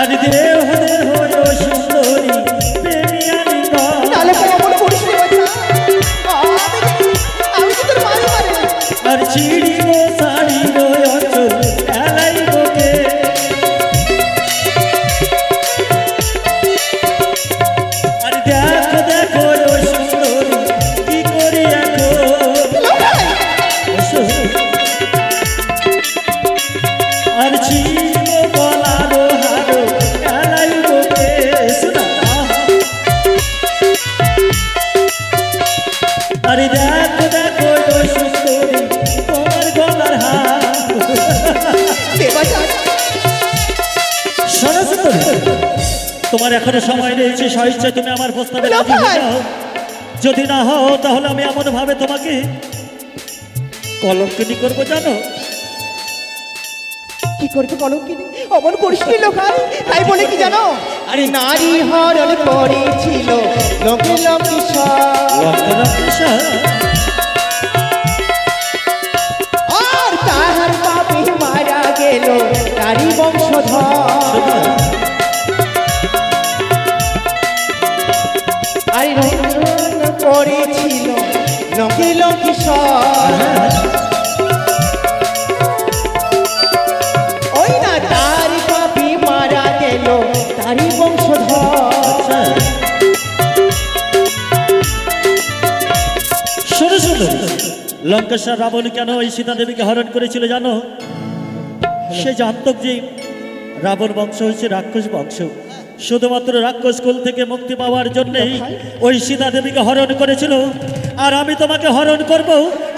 আরে দেহ দেহ ও সুন্দরী প্রেমী আলিঙ্গন আর ছিড়িব শাড়িব অচল এলাইবকে আর দেখো দেখো ও সুন্দরী কি করি এখন আর ছিড়িব গলারো হারো এলাইবকে শোনা আরে দেখো দেখো ও সুন্দরী তোমার গলার হার শোনো সুন্দরী তোমার এখনো সময় রয়েছে স্বেচ্ছায় তুমি আমার প্রস্তাবে রাজি হয়ে যাও যদি না হও তাহলে আমি এমন ভাবে তোমাকে কলঙ্কিনী করবো জানো কি করতে বলো কি অমন করিস নি লোখাই তাই বলে কি জানো আরে নারী হরণ করেছিল লোকে লোকে লঙ্করাম আর তাহার বাপে মারা গেল নারী বংশধর আরে রন্ধন করেছিল লোকে লোকে লঙ্কেশ্বর রাবণ কেন এই সীতা দেবীকে হরণ করেছিল জানো? সে জানত যে রাবণ বংশ হচ্ছে রাক্ষস বংশ, শুধুমাত্র রাক্ষস কুল থেকে মুক্তি পাওয়ার জন্যেই ওই সীতা দেবীকে হরণ করেছিল। আর আমি তোমাকে হরণ করব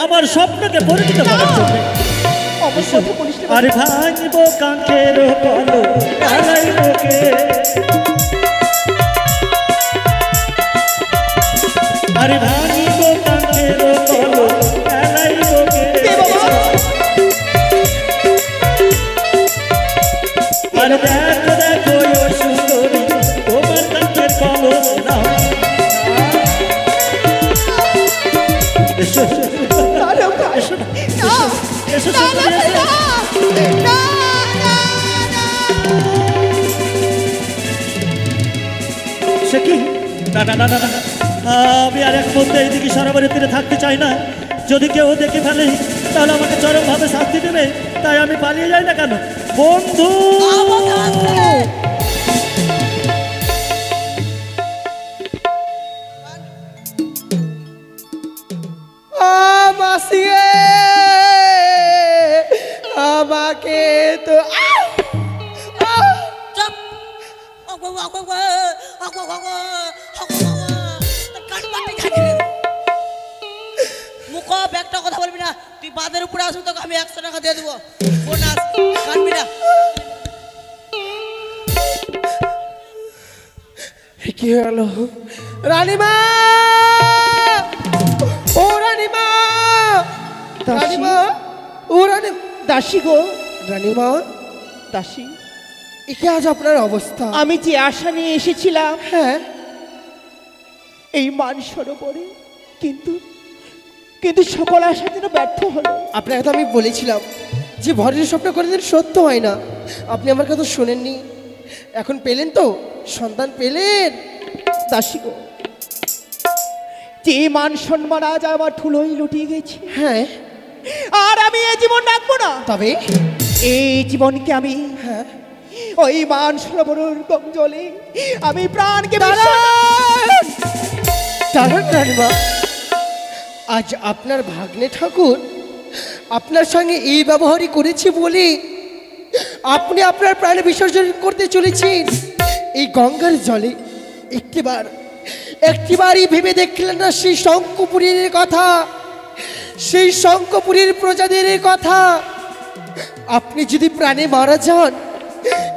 আমার স্বপ্নকে পরিণত করার জন্য। আর ভাঙব কাঁখের কলো আলাইবকে, আর ভাঙব কাঁখের কলো আলাইবকে, আর দেখো দেখো ও সুন্দরী তোমার কাঁখের কলো না। এসো এসো এসো সে কি? না না না না না, আমি আর এক মুহূর্তে এইদিকে সরোবরের তীরে থাকতে চাই না। যদি কেউ দেখে ফেলে তাহলে আমাকে চরমভাবে শাস্তি দেবে, তাই আমি পালিয়ে যাই না কেন বন্ধু? মাসি আমাকে তো চুপ! মুখ একটা কথা বলবি না, তুই বাঁধের উপরে আসবি তোকে আমি 100 টাকা দিয়ে দেবো বোনাস। কাটবি না। কি হলো? রানীমা, ও রানীমা, রানীমা, ও রানী, দাসী গো, রানীমা, দাসী, একে আজ আপনার অবস্থা? আমি যে আশা নিয়ে এসেছিলাম হ্যাঁ, এই মান সরোবরে, কিন্তু কিন্তু সকল আশা যেন ব্যর্থ হলো। আপনাকে তো আমি বলেছিলাম যে ভরের স্বপ্ন কোনোদিন সত্য হয় না। আপনি আমার কথা শোনেননি। এখন পেলেন তো, সন্তান পেলেন। দাসী গো, যে মান সম্মান আজ আমার ধুলোয় লুটিয়ে গেছে, হ্যাঁ, আর আমি এই জীবন রাখবো না। তবে এই জীবনকে আমি হ্যাঁ, ওই মান সরোবরের জলে আমি প্রাণকে দাঁড়ান রানীমা, আজ আপনার ভাগ্নে ঠাকুর আপনার সঙ্গে এই ব্যবহারই করেছে বলে আপনি আপনার প্রাণ বিসর্জন করতে চলেছেন এই গঙ্গার জলে। একটিবারই ভেবে দেখলেন না সেই শঙ্কপুরীর কথা, সেই শঙ্কপুরীর প্রজাদের কথা? আপনি যদি প্রাণে মারা যান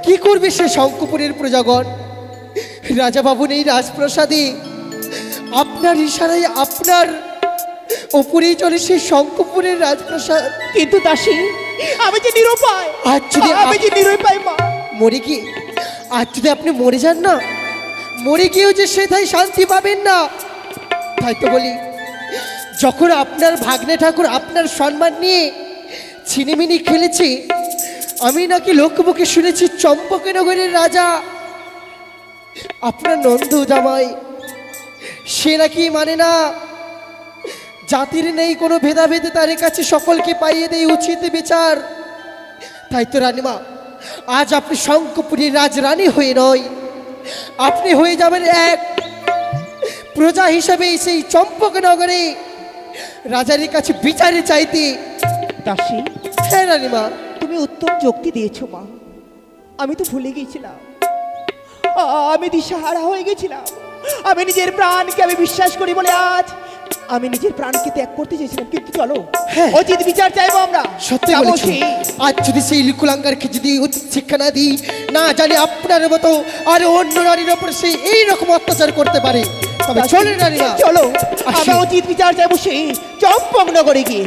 কি করবে সে শঙ্কপুরীর প্রজাগণ? রাজা বাবু নেই রাজপ্রাসাদে, আপনার ইশারায় আপনার ওপরেই চলে সেই শঙ্কপুরের রাজপ্রাসাদ। কিন্তু দাসী, আমি যে নিরুপায়, আজ যদি আমি যে নিরুপায় মা। মরে গিয়ে, আজ যদি আপনি মরে যান না, মরে গিয়েও যে সেটাই শান্তি পাবেন না। তাই তো বলি, যখন আপনার ভাগ্নে ঠাকুর আপনার সম্মান নিয়ে ছিনিমিনি খেলেছে, আমি নাকি লোকমুখে শুনেছি চম্পকনগরের রাজা আপনার নন্দ জামাই, সে নাকি মানে না জাতির নেই কোনো ভেদাভেদে, তার কাছে সকলকে পাইয়ে দেয় উচিত বিচার। তাই তো রানীমা, আজ আপনি শঙ্কপুরীর রাজরানী হয়ে নয়, আপনি হয়ে যাবেন এক প্রজা হিসাবে সেই চম্পকনগরে রাজার কাছে বিচারে চাইতে। দাসী, হ্যাঁ রানীমা, তুমি উত্তম যুক্তি দিয়েছো মা। আমি তো ভুলে গিয়েছিলাম, আমি দিশাহারা হয়ে গেছিলাম। আমি নিজের প্রাণকে আমি বিশ্বাস করি বলে আজ আমি নিজের প্রাণকে ত্যাগ করতে চেয়েছিলাম। কিন্তু চলো, হ্যাঁ, উচিত বিচার চাইবো আমরা। সত্যি যাবো বলেছি। সেই। আজ যদি সেই লিকুলাঙ্গারকে যদি উচিত শিক্ষা না দিই, না জানি আপনার মতো আর অন্য নারীর ওপর সেই এইরকম অত্যাচার করতে পারে। তবে চলেন রানীমা, চলো, আসি। আমরা উচিত বিচার চাইবো সেই চম্পকনগরে গিয়ে।